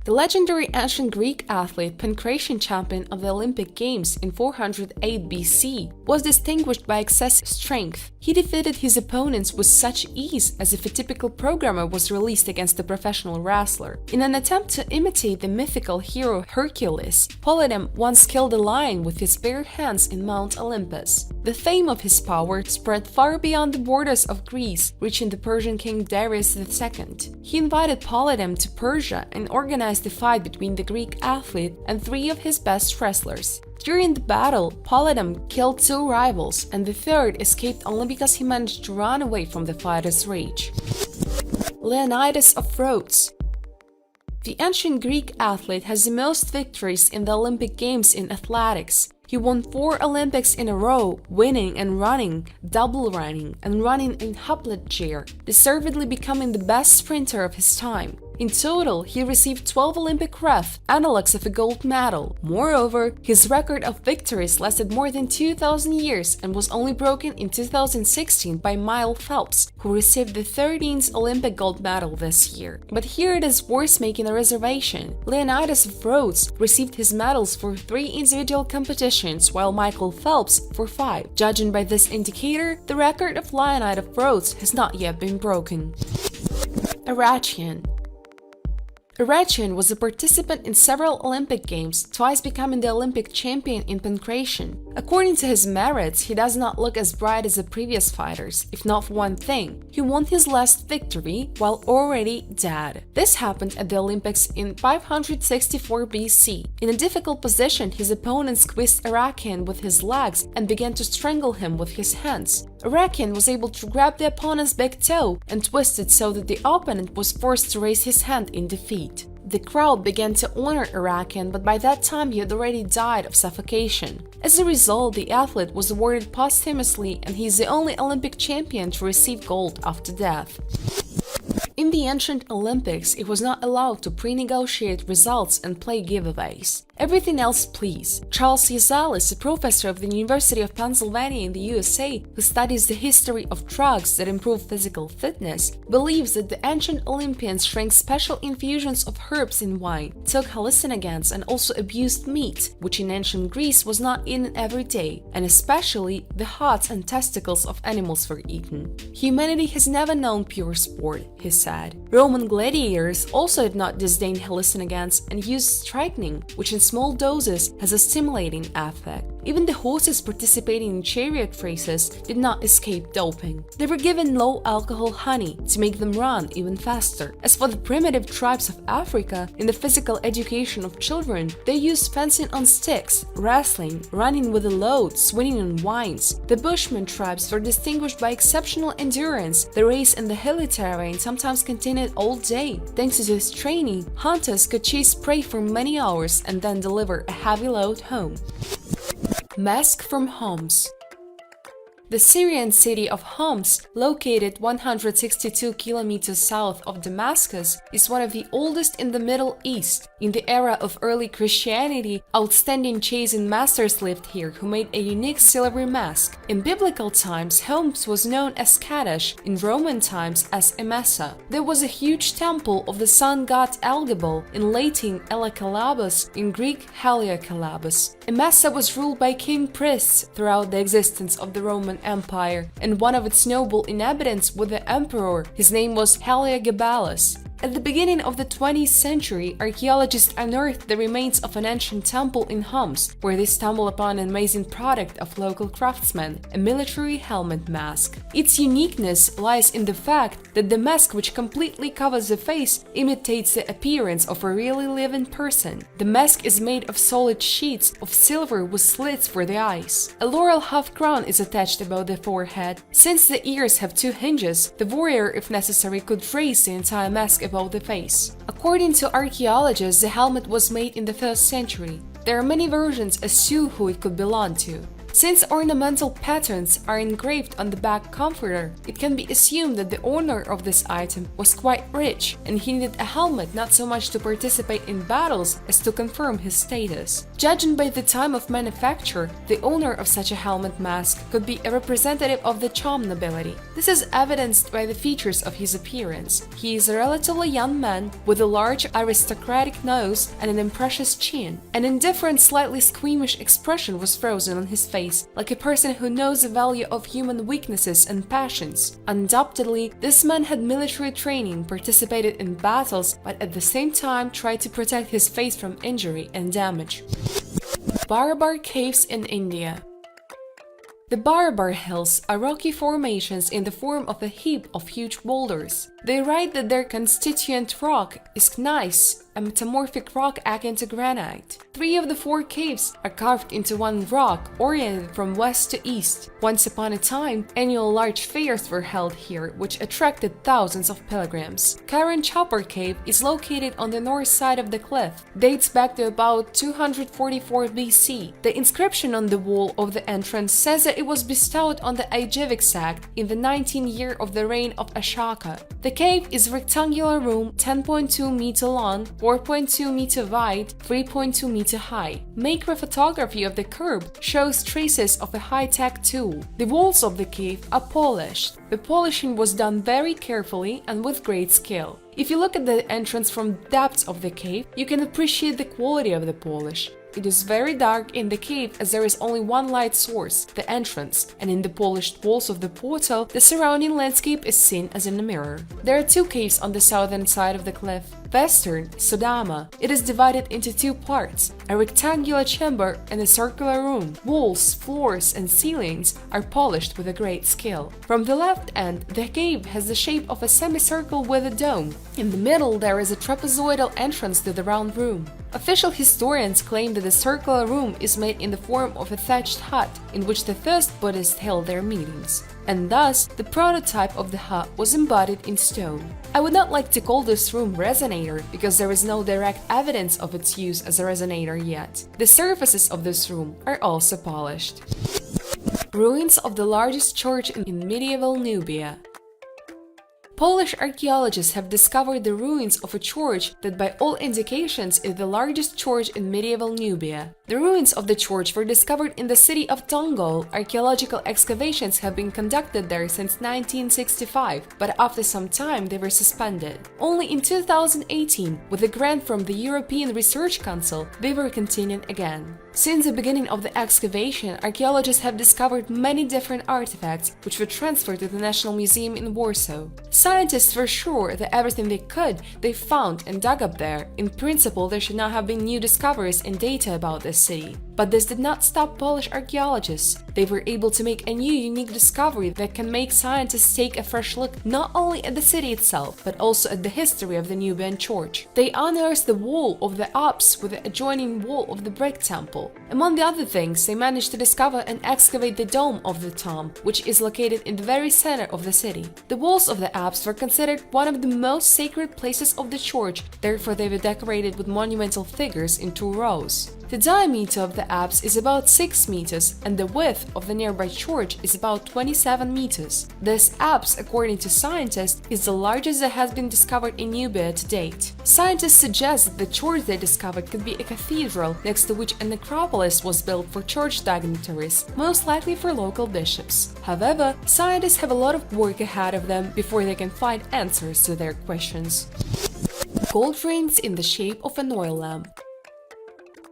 The legendary ancient Greek athlete, Pancratian champion of the Olympic Games in 408 BC, was distinguished by excessive strength. He defeated his opponents with such ease as if a typical programmer was released against a professional wrestler. In an attempt to imitate the mythical hero Hercules, Polydem once killed a lion with his bare hands in Mount Olympus. The fame of his power spread far beyond the borders of Greece, reaching the Persian king Darius II. He invited Polydem to Persia and organized the fight between the Greek athlete and 3 of his best wrestlers. During the battle, Polydem killed 2 rivals, and the third escaped only because he managed to run away from the fighter's rage. Leonidas of Rhodes. The ancient Greek athlete has the most victories in the Olympic Games in athletics. He won 4 Olympics in a row, winning and running, double running, and running in hoplet chair, deservedly becoming the best sprinter of his time. In total, he received 12 Olympic ref, analogs of a gold medal. Moreover, his record of victories lasted more than 2,000 years and was only broken in 2016 by Myles Phelps, who received the 13th Olympic gold medal this year. But here it is worth making a reservation. Leonidas of Rhodes received his medals for 3 individual competitions, while Michael Phelps for 5. Judging by this indicator, the record of Leonidas of Rhodes has not yet been broken. Archaean. Archaean was a participant in several Olympic Games, twice becoming the Olympic champion in Pancratian. According to his merits, he does not look as bright as the previous fighters, if not for one thing. He won his last victory while already dead. This happened at the Olympics in 564 BC. In a difficult position, his opponent squeezed Archaean with his legs and began to strangle him with his hands. Archaean was able to grab the opponent's big toe and twist it so that the opponent was forced to raise his hand in defeat. The crowd began to honor Archaean, but by that time he had already died of suffocation. As a result, the athlete was awarded posthumously, and he is the only Olympic champion to receive gold after death. In the ancient Olympics, it was not allowed to pre-negotiate results and play giveaways. Everything else, please. Charles Yazalis, a professor of the University of Pennsylvania in the USA, who studies the history of drugs that improve physical fitness, believes that the ancient Olympians drank special infusions of herbs in wine, took hallucinogens, and also abused meat, which in ancient Greece was not eaten every day, and especially the hearts and testicles of animals were eaten. Humanity has never known pure sport, he said. Roman gladiators also did not disdain hallucinogens and used strychnine, which in small doses has a stimulating effect. Even the horses participating in chariot races did not escape doping. They were given low-alcohol honey to make them run even faster. As for the primitive tribes of Africa, in the physical education of children, they used fencing on sticks, wrestling, running with a load, swinging on vines. The Bushman tribes were distinguished by exceptional endurance. The race in the hilly terrain sometimes continued all day. Thanks to this training, hunters could chase prey for many hours and then deliver a heavy load home. Mask from Homs. The Syrian city of Homs, located 162 kilometers south of Damascus, is one of the oldest in the Middle East. In the era of early Christianity, outstanding chasing masters lived here who made a unique silvery mask. In biblical times, Homs was known as Kadesh, in Roman times as Emesa. There was a huge temple of the sun god Elgabal, in Latin Elakalabus, in Greek Heliokalabus. Emesa was ruled by king-priests throughout the existence of the Roman Empire, and one of its noble inhabitants was the emperor. His name was Heliogabalus. At the beginning of the 20th century, archaeologists unearthed the remains of an ancient temple in Homs, where they stumbled upon an amazing product of local craftsmen, a military helmet mask. Its uniqueness lies in the fact that the mask, which completely covers the face, imitates the appearance of a really living person. The mask is made of solid sheets of silver with slits for the eyes. A laurel half-crown is attached above the forehead. Since the ears have two hinges, the warrior, if necessary, could raise the entire mask above the face. According to archaeologists, the helmet was made in the 1st century. There are many versions as to who it could belong to. Since ornamental patterns are engraved on the back comforter, it can be assumed that the owner of this item was quite rich, and he needed a helmet not so much to participate in battles as to confirm his status. Judging by the time of manufacture, the owner of such a helmet mask could be a representative of the Cham nobility. This is evidenced by the features of his appearance. He is a relatively young man with a large aristocratic nose and an impressive chin. An indifferent, slightly squeamish expression was frozen on his face, like a person who knows the value of human weaknesses and passions. Undoubtedly, this man had military training, participated in battles, but at the same time tried to protect his face from injury and damage. Barbar caves in India. The Barbar Hills are rocky formations in the form of a heap of huge boulders. They write that their constituent rock is gneiss, a metamorphic rock akin to granite. 3 of the 4 caves are carved into one rock, oriented from west to east. Once upon a time, annual large fairs were held here, which attracted thousands of pilgrims. Karen Chopper Cave is located on the north side of the cliff, dates back to about 244 BC. The inscription on the wall of the entrance says that it was bestowed on the Ajiviksag in the 19th year of the reign of Ashoka. The cave is a rectangular room, 10.2 meter long, 4.2 meter wide, 3.2 meter high. Macrophotography of the curb shows traces of a high-tech tool. The walls of the cave are polished. The polishing was done very carefully and with great skill. If you look at the entrance from the depths of the cave, you can appreciate the quality of the polish. It is very dark in the cave as there is only one light source, the entrance, and in the polished walls of the portal, the surrounding landscape is seen as in a mirror. There are 2 caves on the southern side of the cliff. Western, Sudama. It is divided into 2 parts, a rectangular chamber and a circular room. Walls, floors, and ceilings are polished with a great skill. From the left end, the cave has the shape of a semicircle with a dome. In the middle, there is a trapezoidal entrance to the round room. Official historians claim that the circular room is made in the form of a thatched hut in which the first Buddhists held their meetings, and thus the prototype of the hut was embodied in stone. I would not like to call this room resonator because there is no direct evidence of its use as a resonator yet. The surfaces of this room are also polished. Ruins of the largest church in medieval Nubia. Polish archaeologists have discovered the ruins of a church that by all indications is the largest church in medieval Nubia. The ruins of the church were discovered in the city of Tongol. Archaeological excavations have been conducted there since 1965, but after some time they were suspended. Only in 2018, with a grant from the European Research Council, they were continued again. Since the beginning of the excavation, archaeologists have discovered many different artifacts, which were transferred to the National Museum in Warsaw. Scientists were sure that everything they found and dug up there. In principle, there should not have been new discoveries and data about this city. But this did not stop Polish archaeologists. They were able to make a new unique discovery that can make scientists take a fresh look not only at the city itself, but also at the history of the Nubian church. They unearthed the wall of the apse with the adjoining wall of the brick temple. Among the other things, they managed to discover and excavate the dome of the tomb, which is located in the very center of the city. The walls of the apse were considered one of the most sacred places of the church, therefore they were decorated with monumental figures in 2 rows. The diameter of the apse is about 6 meters and the width of the nearby church is about 27 meters. This apse, according to scientists, is the largest that has been discovered in Nubia to date. Scientists suggest that the church they discovered could be a cathedral next to which a necropolis was built for church dignitaries, most likely for local bishops. However, scientists have a lot of work ahead of them before they can find answers to their questions. Gold rings in the shape of an oil lamp.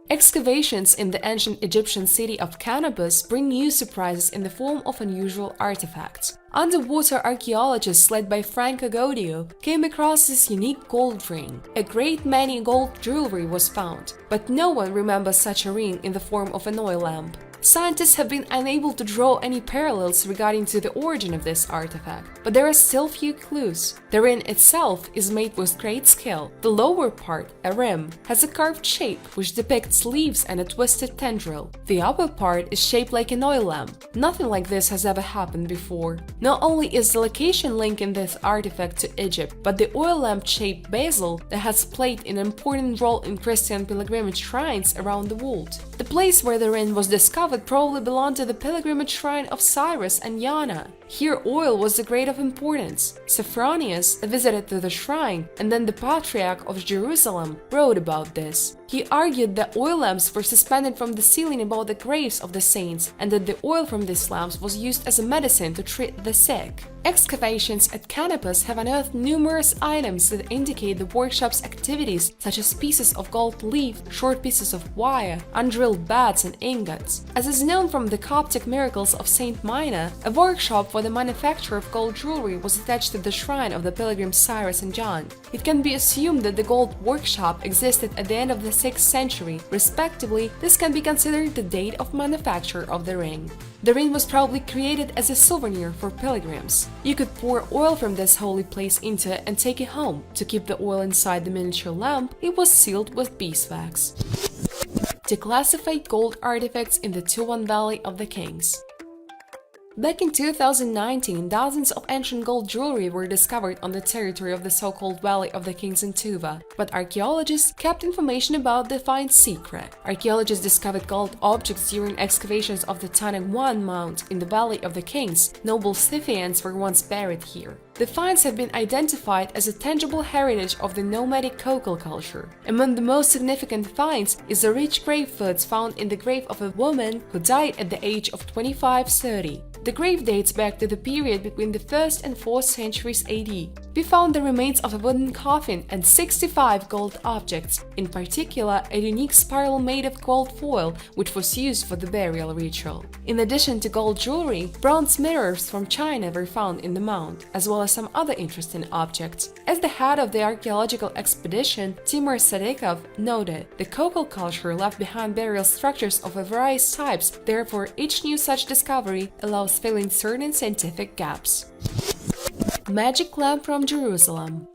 Excavations in the ancient Egyptian city of Canopus bring new surprises in the form of unusual artifacts. Underwater archaeologists led by Franco Gaudio came across this unique gold ring. A great many gold jewelry was found, but no one remembers such a ring in the form of an oil lamp. Scientists have been unable to draw any parallels regarding to the origin of this artifact, but there are still few clues. The ring itself is made with great skill. The lower part, a rim, has a carved shape which depicts leaves and a twisted tendril. The upper part is shaped like an oil lamp. Nothing like this has ever happened before. Not only is the location linking this artifact to Egypt, but the oil lamp-shaped basil that has played an important role in Christian pilgrimage shrines around the world. The place where the ring was discovered probably belonged to the pilgrimage shrine of Cyrus and Yana. Here oil was of great importance. Sophronius visited to the shrine, and then the Patriarch of Jerusalem wrote about this. He argued that oil lamps were suspended from the ceiling above the graves of the saints, and that the oil from these lamps was used as a medicine to treat the sick. Excavations at Canopus have unearthed numerous items that indicate the workshop's activities, such as pieces of gold leaf, short pieces of wire, undrilled bats and ingots. As is known from the Coptic miracles of Saint Mina, a workshop for the manufacture of gold jewelry was attached to the shrine of the pilgrims Cyrus and John. It can be assumed that the gold workshop existed at the end of the 6th century. Respectively, this can be considered the date of manufacture of the ring. The ring was probably created as a souvenir for pilgrims. You could pour oil from this holy place into it and take it home. To keep the oil inside the miniature lamp, it was sealed with beeswax. Declassified gold artifacts in the Tuwan Valley of the Kings. Back in 2019, dozens of ancient gold jewelry were discovered on the territory of the so-called Valley of the Kings in Tuva, but archaeologists kept information about the find secret. Archaeologists discovered gold objects during excavations of the Tanag I Mount in the Valley of the Kings. Noble Scythians were once buried here. The finds have been identified as a tangible heritage of the nomadic cocal culture. Among the most significant finds is the rich grave foods found in the grave of a woman who died at the age of 25-30. The grave dates back to the period between the 1st and 4th centuries AD. We found the remains of a wooden coffin and 65 gold objects, in particular a unique spiral made of gold foil which was used for the burial ritual. In addition to gold jewelry, bronze mirrors from China were found in the mound, as well as some other interesting objects. As the head of the archaeological expedition, Timur Sadikov noted, the cocal culture left behind burial structures of various types, therefore each new such discovery allows filling certain scientific gaps. Magic lamp from Jerusalem.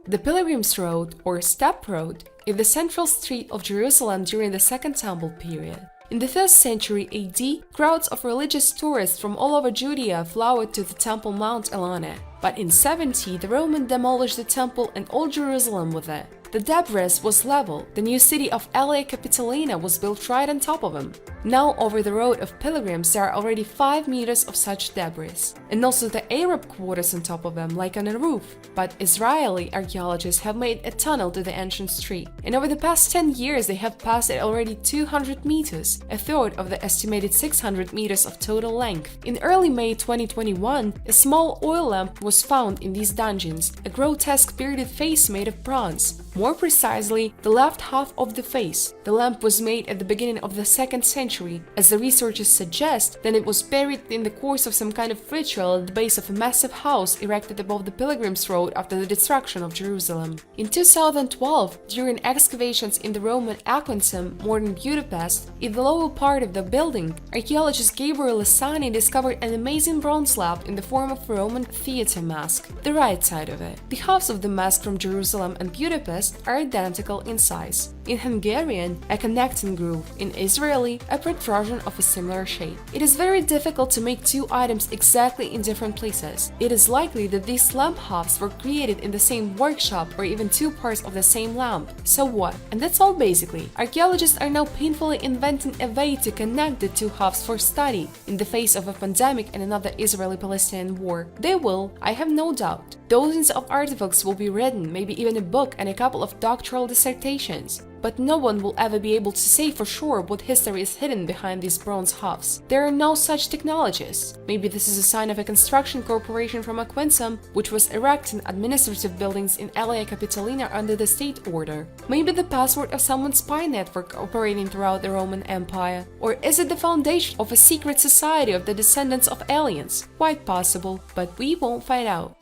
The Pilgrims Road, or Step Road, is the central street of Jerusalem during the Second Temple period. In the 1st century AD, crowds of religious tourists from all over Judea flocked to the Temple Mount Elane, but in 70 the Romans demolished the temple and all Jerusalem with it. The debris was level. The new city of Aelia Capitolina was built right on top of him. Now over the road of pilgrims there are already 5 meters of such debris, and also the Arab quarters on top of them, like on a roof. But Israeli archaeologists have made a tunnel to the ancient street, and over the past 10 years they have passed it already 200 meters, a third of the estimated 600 meters of total length. In early May 2021, a small oil lamp was found in these dungeons, a grotesque bearded face made of bronze. More precisely, the left half of the face. The lamp was made at the beginning of the 2nd century. As the researchers suggest, then it was buried in the course of some kind of ritual at the base of a massive house erected above the Pilgrims' Road after the destruction of Jerusalem. In 2012, during excavations in the Roman Aquentum, modern Budapest, in the lower part of the building, archaeologist Gabriel Lissani discovered an amazing bronze slab in the form of a Roman theatre mask, the right side of it. The halves of the mask from Jerusalem and Budapest are identical in size. In Hungarian, a connecting groove, in Israeli, a protrusion of a similar shape. It is very difficult to make two items exactly in different places. It is likely that these lamp halves were created in the same workshop or even two parts of the same lamp. So what? And that's all basically. Archaeologists are now painfully inventing a way to connect the two halves for study. In the face of a pandemic and another Israeli-Palestinian war, they will, I have no doubt. Dozens of artifacts will be written, maybe even a book and a couple of doctoral dissertations. But no one will ever be able to say for sure what history is hidden behind these bronze halves. There are no such technologies. Maybe this is a sign of a construction corporation from Aquentum, which was erecting administrative buildings in Aelia Capitolina under the state order. Maybe the password of someone's spy network operating throughout the Roman Empire. Or is it the foundation of a secret society of the descendants of aliens? Quite possible, but we won't find out.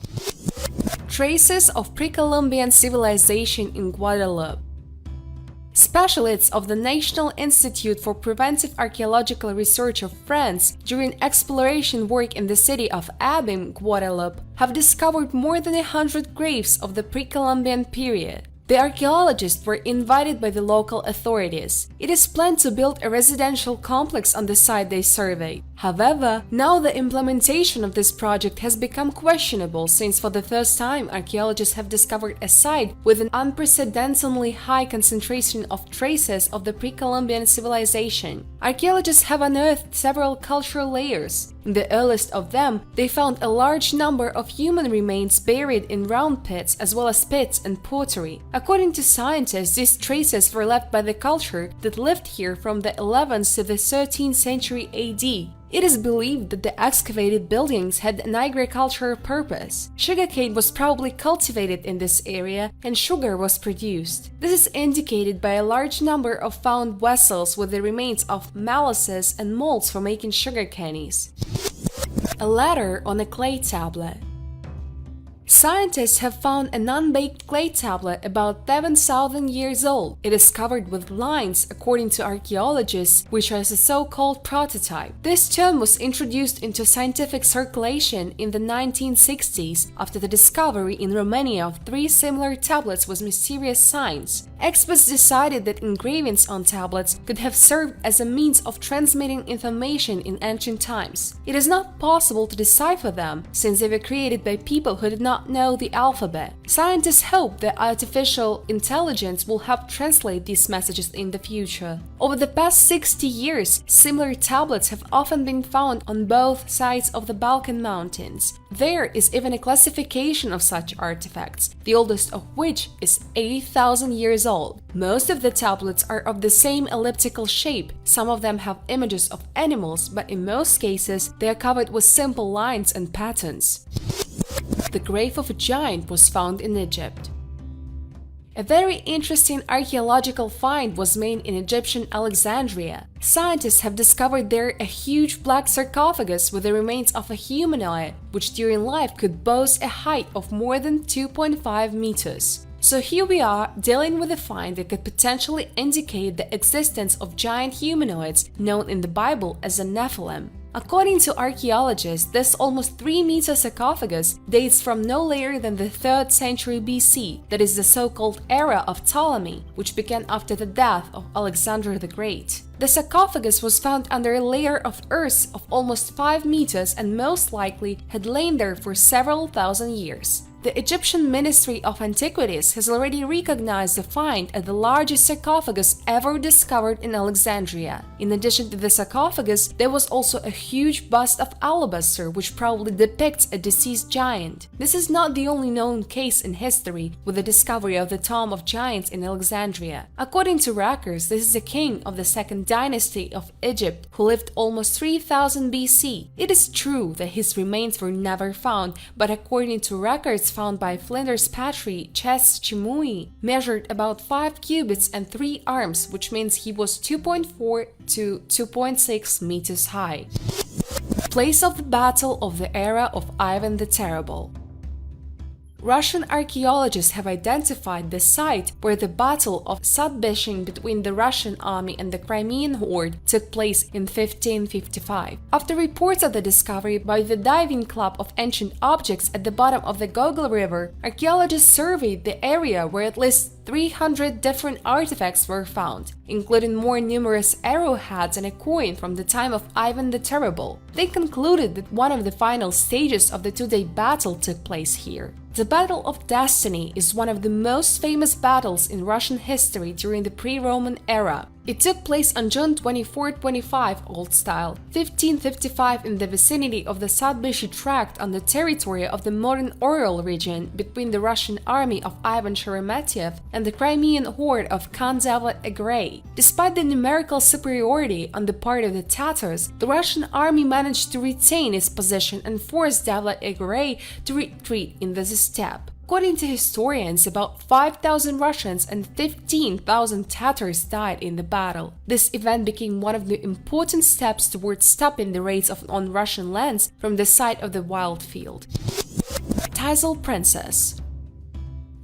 Traces of Pre-Columbian civilization in Guadalupe. Specialists of the National Institute for Preventive Archaeological Research of France, during exploration work in the city of Abim, Guadalupe, have discovered more than 100 graves of the Pre-Columbian period. The archaeologists were invited by the local authorities. It is planned to build a residential complex on the site they surveyed. However, now the implementation of this project has become questionable since for the first time archaeologists have discovered a site with an unprecedentedly high concentration of traces of the Pre-Columbian civilization. Archaeologists have unearthed several cultural layers. In the earliest of them, they found a large number of human remains buried in round pits as well as pits and pottery. According to scientists, these traces were left by the culture that lived here from the 11th to the 13th century AD. It is believed that the excavated buildings had an agricultural purpose. Sugarcane was probably cultivated in this area and sugar was produced. This is indicated by a large number of found vessels with the remains of molasses and molds for making sugar candies. A letter on a clay tablet. Scientists have found an unbaked clay tablet about 7,000 years old. It is covered with lines, according to archaeologists, which is a so-called prototype. This term was introduced into scientific circulation in the 1960s after the discovery in Romania of 3 similar tablets with mysterious signs. Experts decided that engravings on tablets could have served as a means of transmitting information in ancient times. It is not possible to decipher them, since they were created by people who did not know the alphabet. Scientists hope that artificial intelligence will help translate these messages in the future. Over the past 60 years, similar tablets have often been found on both sides of the Balkan Mountains. There is even a classification of such artifacts, the oldest of which is 80,000 years old. Most of the tablets are of the same elliptical shape. Some of them have images of animals, but in most cases they are covered with simple lines and patterns. The grave of a giant was found in Egypt. A very interesting archaeological find was made in Egyptian Alexandria. Scientists have discovered there a huge black sarcophagus with the remains of a humanoid, which during life could boast a height of more than 2.5 meters. So here we are dealing with a find that could potentially indicate the existence of giant humanoids known in the Bible as the Nephilim. According to archaeologists, this almost 3-meter sarcophagus dates from no later than the 3rd century BC, that is the so-called era of Ptolemy, which began after the death of Alexander the Great. The sarcophagus was found under a layer of earth of almost 5 meters and most likely had lain there for several thousand years. The Egyptian Ministry of Antiquities has already recognized the find as the largest sarcophagus ever discovered in Alexandria. In addition to the sarcophagus, there was also a huge bust of alabaster which probably depicts a deceased giant. This is not the only known case in history with the discovery of the Tomb of Giants in Alexandria. According to records, this is a king of the 2nd dynasty of Egypt who lived almost 3000 BC. It is true that his remains were never found, but according to records found by Flinders Petrie Ches Chimui measured about 5 cubits and 3 arms, which means he was 2.4 to 2.6 meters high. Place of the battle of the era of Ivan the Terrible. Russian archaeologists have identified the site where the Battle of Sadbishing between the Russian army and the Crimean horde took place in 1555. After reports of the discovery by the diving club of ancient objects at the bottom of the Gogol River, archaeologists surveyed the area where at least 300 different artifacts were found, including more numerous arrowheads and a coin from the time of Ivan the Terrible. They concluded that one of the final stages of the two-day battle took place here. The Battle of Destiny is one of the most famous battles in Russian history during the pre-Roman era. It took place on June 24-25 Old Style, 1555 in the vicinity of the Sadbishi Tract on the territory of the modern Ural region between the Russian army of Ivan Sheremetyev and the Crimean horde of Khan Davlet Agrey. Despite the numerical superiority on the part of the Tatars, the Russian army managed to retain its position and forced Davlet Agrey to retreat in the steppe. According to historians, about 5,000 Russians and 15,000 Tatars died in the battle. This event became one of the important steps towards stopping the raids on Russian lands from the site of the wild field. Tizil Princess.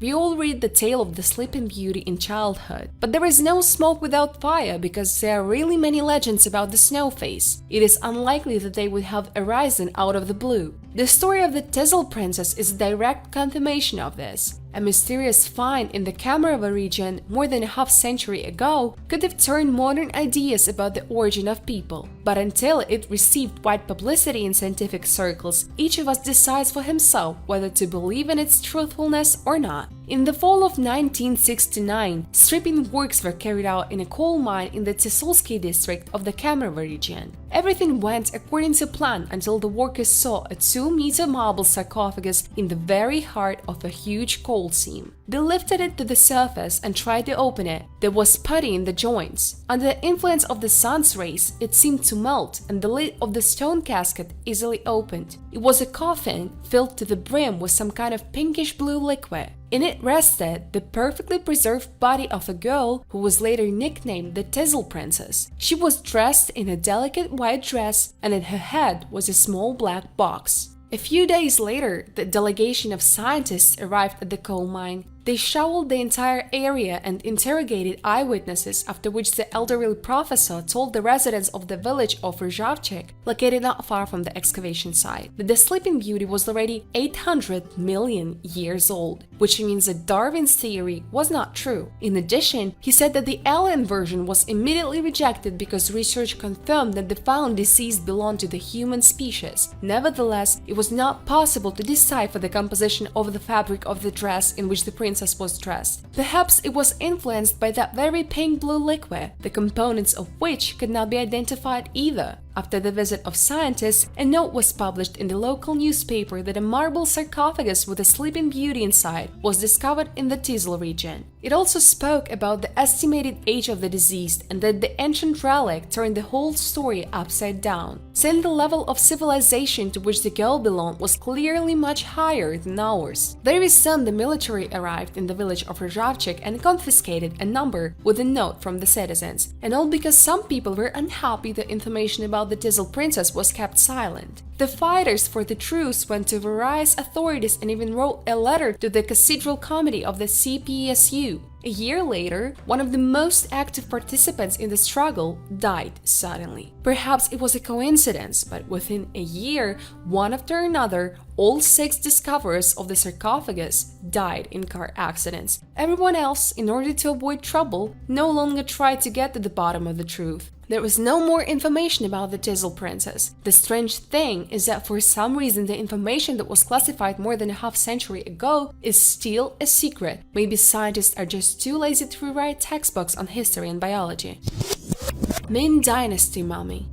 We all read the tale of the Sleeping Beauty in childhood, but there is no smoke without fire because there are really many legends about the snow face. It is unlikely that they would have arisen out of the blue. The story of the Tizil Princess is a direct confirmation of this. A mysterious find in the Kemerovo region more than a half-century ago could have turned modern ideas about the origin of people. But until it received wide publicity in scientific circles, each of us decides for himself whether to believe in its truthfulness or not. In the fall of 1969, stripping works were carried out in a coal mine in the Tizilsky district of the Kemerovo region. Everything went according to plan until the workers saw a 2-meter marble sarcophagus in the very heart of a huge coal seam. They lifted it to the surface and tried to open it. There was putty in the joints. Under the influence of the sun's rays, it seemed to melt, and the lid of the stone casket easily opened. It was a coffin filled to the brim with some kind of pinkish-blue liquid. In it rested the perfectly preserved body of a girl who was later nicknamed the Tizil Princess. She was dressed in a delicate white dress, and at her head was a small black box. A few days later, the delegation of scientists arrived at the coal mine. They shoveled the entire area and interrogated eyewitnesses, after which the elderly professor told the residents of the village of Rzhavchik, located not far from the excavation site, that the Sleeping Beauty was already 800 million years old, which means that Darwin's theory was not true. In addition, he said that the alien version was immediately rejected because research confirmed that the found deceased belonged to the human species. Nevertheless, it was not possible to decipher the composition of the fabric of the dress in which the princess was dressed. Perhaps it was influenced by that very pink-blue liquid, the components of which could not be identified either. After the visit of scientists, a note was published in the local newspaper that a marble sarcophagus with a Sleeping Beauty inside was discovered in the Tizil region. It also spoke about the estimated age of the deceased and that the ancient relic turned the whole story upside down, saying the level of civilization to which the girl belonged was clearly much higher than ours. Very soon the military arrived in the village of Rzhavchik and confiscated a number with a note from the citizens, and all because some people were unhappy that information about the Tizil Princess was kept silent. The fighters for the truce went to various authorities and even wrote a letter to the Cathedral Committee of the CPSU. A year later, one of the most active participants in the struggle died suddenly. Perhaps it was a coincidence, but within a year, one after another, all 6 discoverers of the sarcophagus died in car accidents. Everyone else, in order to avoid trouble, no longer tried to get to the bottom of the truth. There was no more information about the Tizil Princess. The strange thing is that for some reason the information that was classified more than a half-century ago is still a secret. Maybe scientists are just too lazy to rewrite textbooks on history and biology. Ming Dynasty Mummy.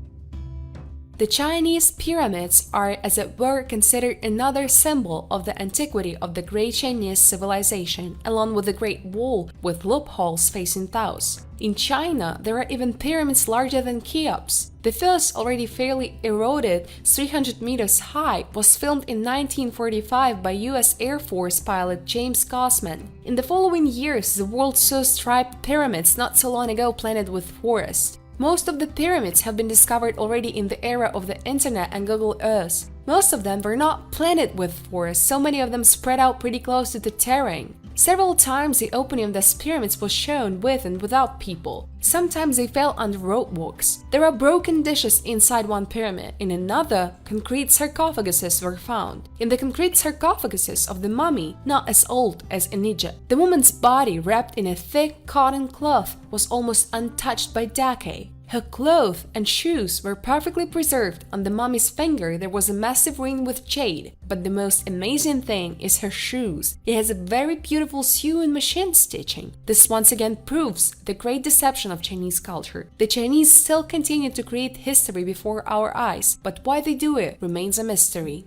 The Chinese pyramids are, as it were, considered another symbol of the antiquity of the Great Chinese civilization, along with the Great Wall with loopholes facing south. In China, there are even pyramids larger than Cheops. The first, already fairly eroded, 300 meters high, was filmed in 1945 by US Air Force pilot James Gossman. In the following years, the world saw striped pyramids not so long ago planted with forest. Most of the pyramids have been discovered already in the era of the internet and Google Earth. Most of them were not planted with forests, so many of them spread out pretty close to the terrain. Several times the opening of these pyramids was shown with and without people. Sometimes they fell under roadworks. There are broken dishes inside one pyramid. In another, concrete sarcophaguses were found. In the concrete sarcophaguses of the mummy, not as old as in Egypt, the woman's body wrapped in a thick cotton cloth was almost untouched by decay. Her clothes and shoes were perfectly preserved. On the mummy's finger there was a massive ring with jade. But the most amazing thing is her shoes. It has a very beautiful sewing machine stitching. This once again proves the great deception of Chinese culture. The Chinese still continue to create history before our eyes, but why they do it remains a mystery.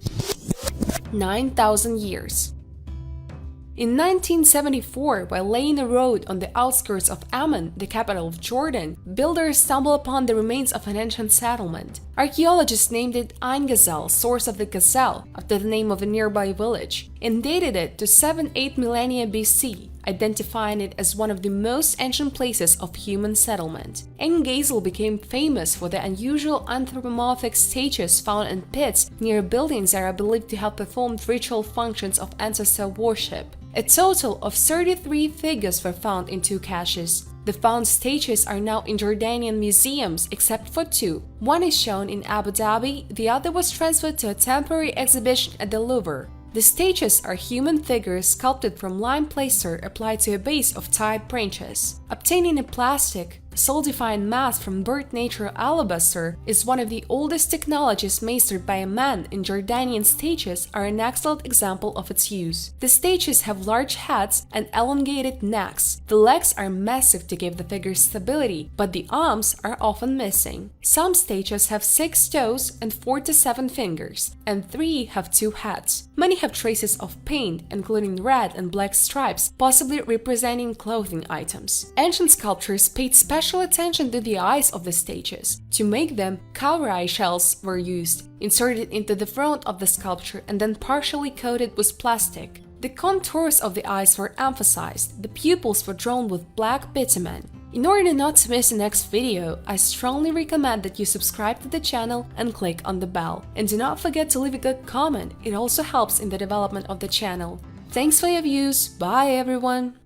9,000 years. In 1974, while laying a road on the outskirts of Amman, the capital of Jordan, builders stumbled upon the remains of an ancient settlement. Archaeologists named it Ein Gazelle, source of the gazelle, after the name of a nearby village, and dated it to 7-8 millennia BC, identifying it as one of the most ancient places of human settlement. Ein Gazelle became famous for the unusual anthropomorphic statues found in pits near buildings that are believed to have performed ritual functions of ancestor worship. A total of 33 figures were found in 2 caches. The found statues are now in Jordanian museums except for 2. One is shown in Abu Dhabi, the other was transferred to a temporary exhibition at the Louvre. The statues are human figures sculpted from lime plaster applied to a base of tied branches. Obtaining a plastic, solidifying mass from burnt nature alabaster is one of the oldest technologies mastered by a man, and Jordanian statues are an excellent example of its use. The statues have large heads and elongated necks. The legs are massive to give the figures stability, but the arms are often missing. Some statues have 6 toes and 4 to 7 fingers, and 3 have 2 heads. Many have traces of paint, including red and black stripes, possibly representing clothing items. Ancient sculptors paid special attention to the eyes of the statues. To make them, cowrie shells were used, inserted into the front of the sculpture and then partially coated with plastic. The contours of the eyes were emphasized. The pupils were drawn with black bitumen. In order not to miss the next video, I strongly recommend that you subscribe to the channel and click on the bell. And do not forget to leave a good comment, it also helps in the development of the channel. Thanks for your views, bye everyone!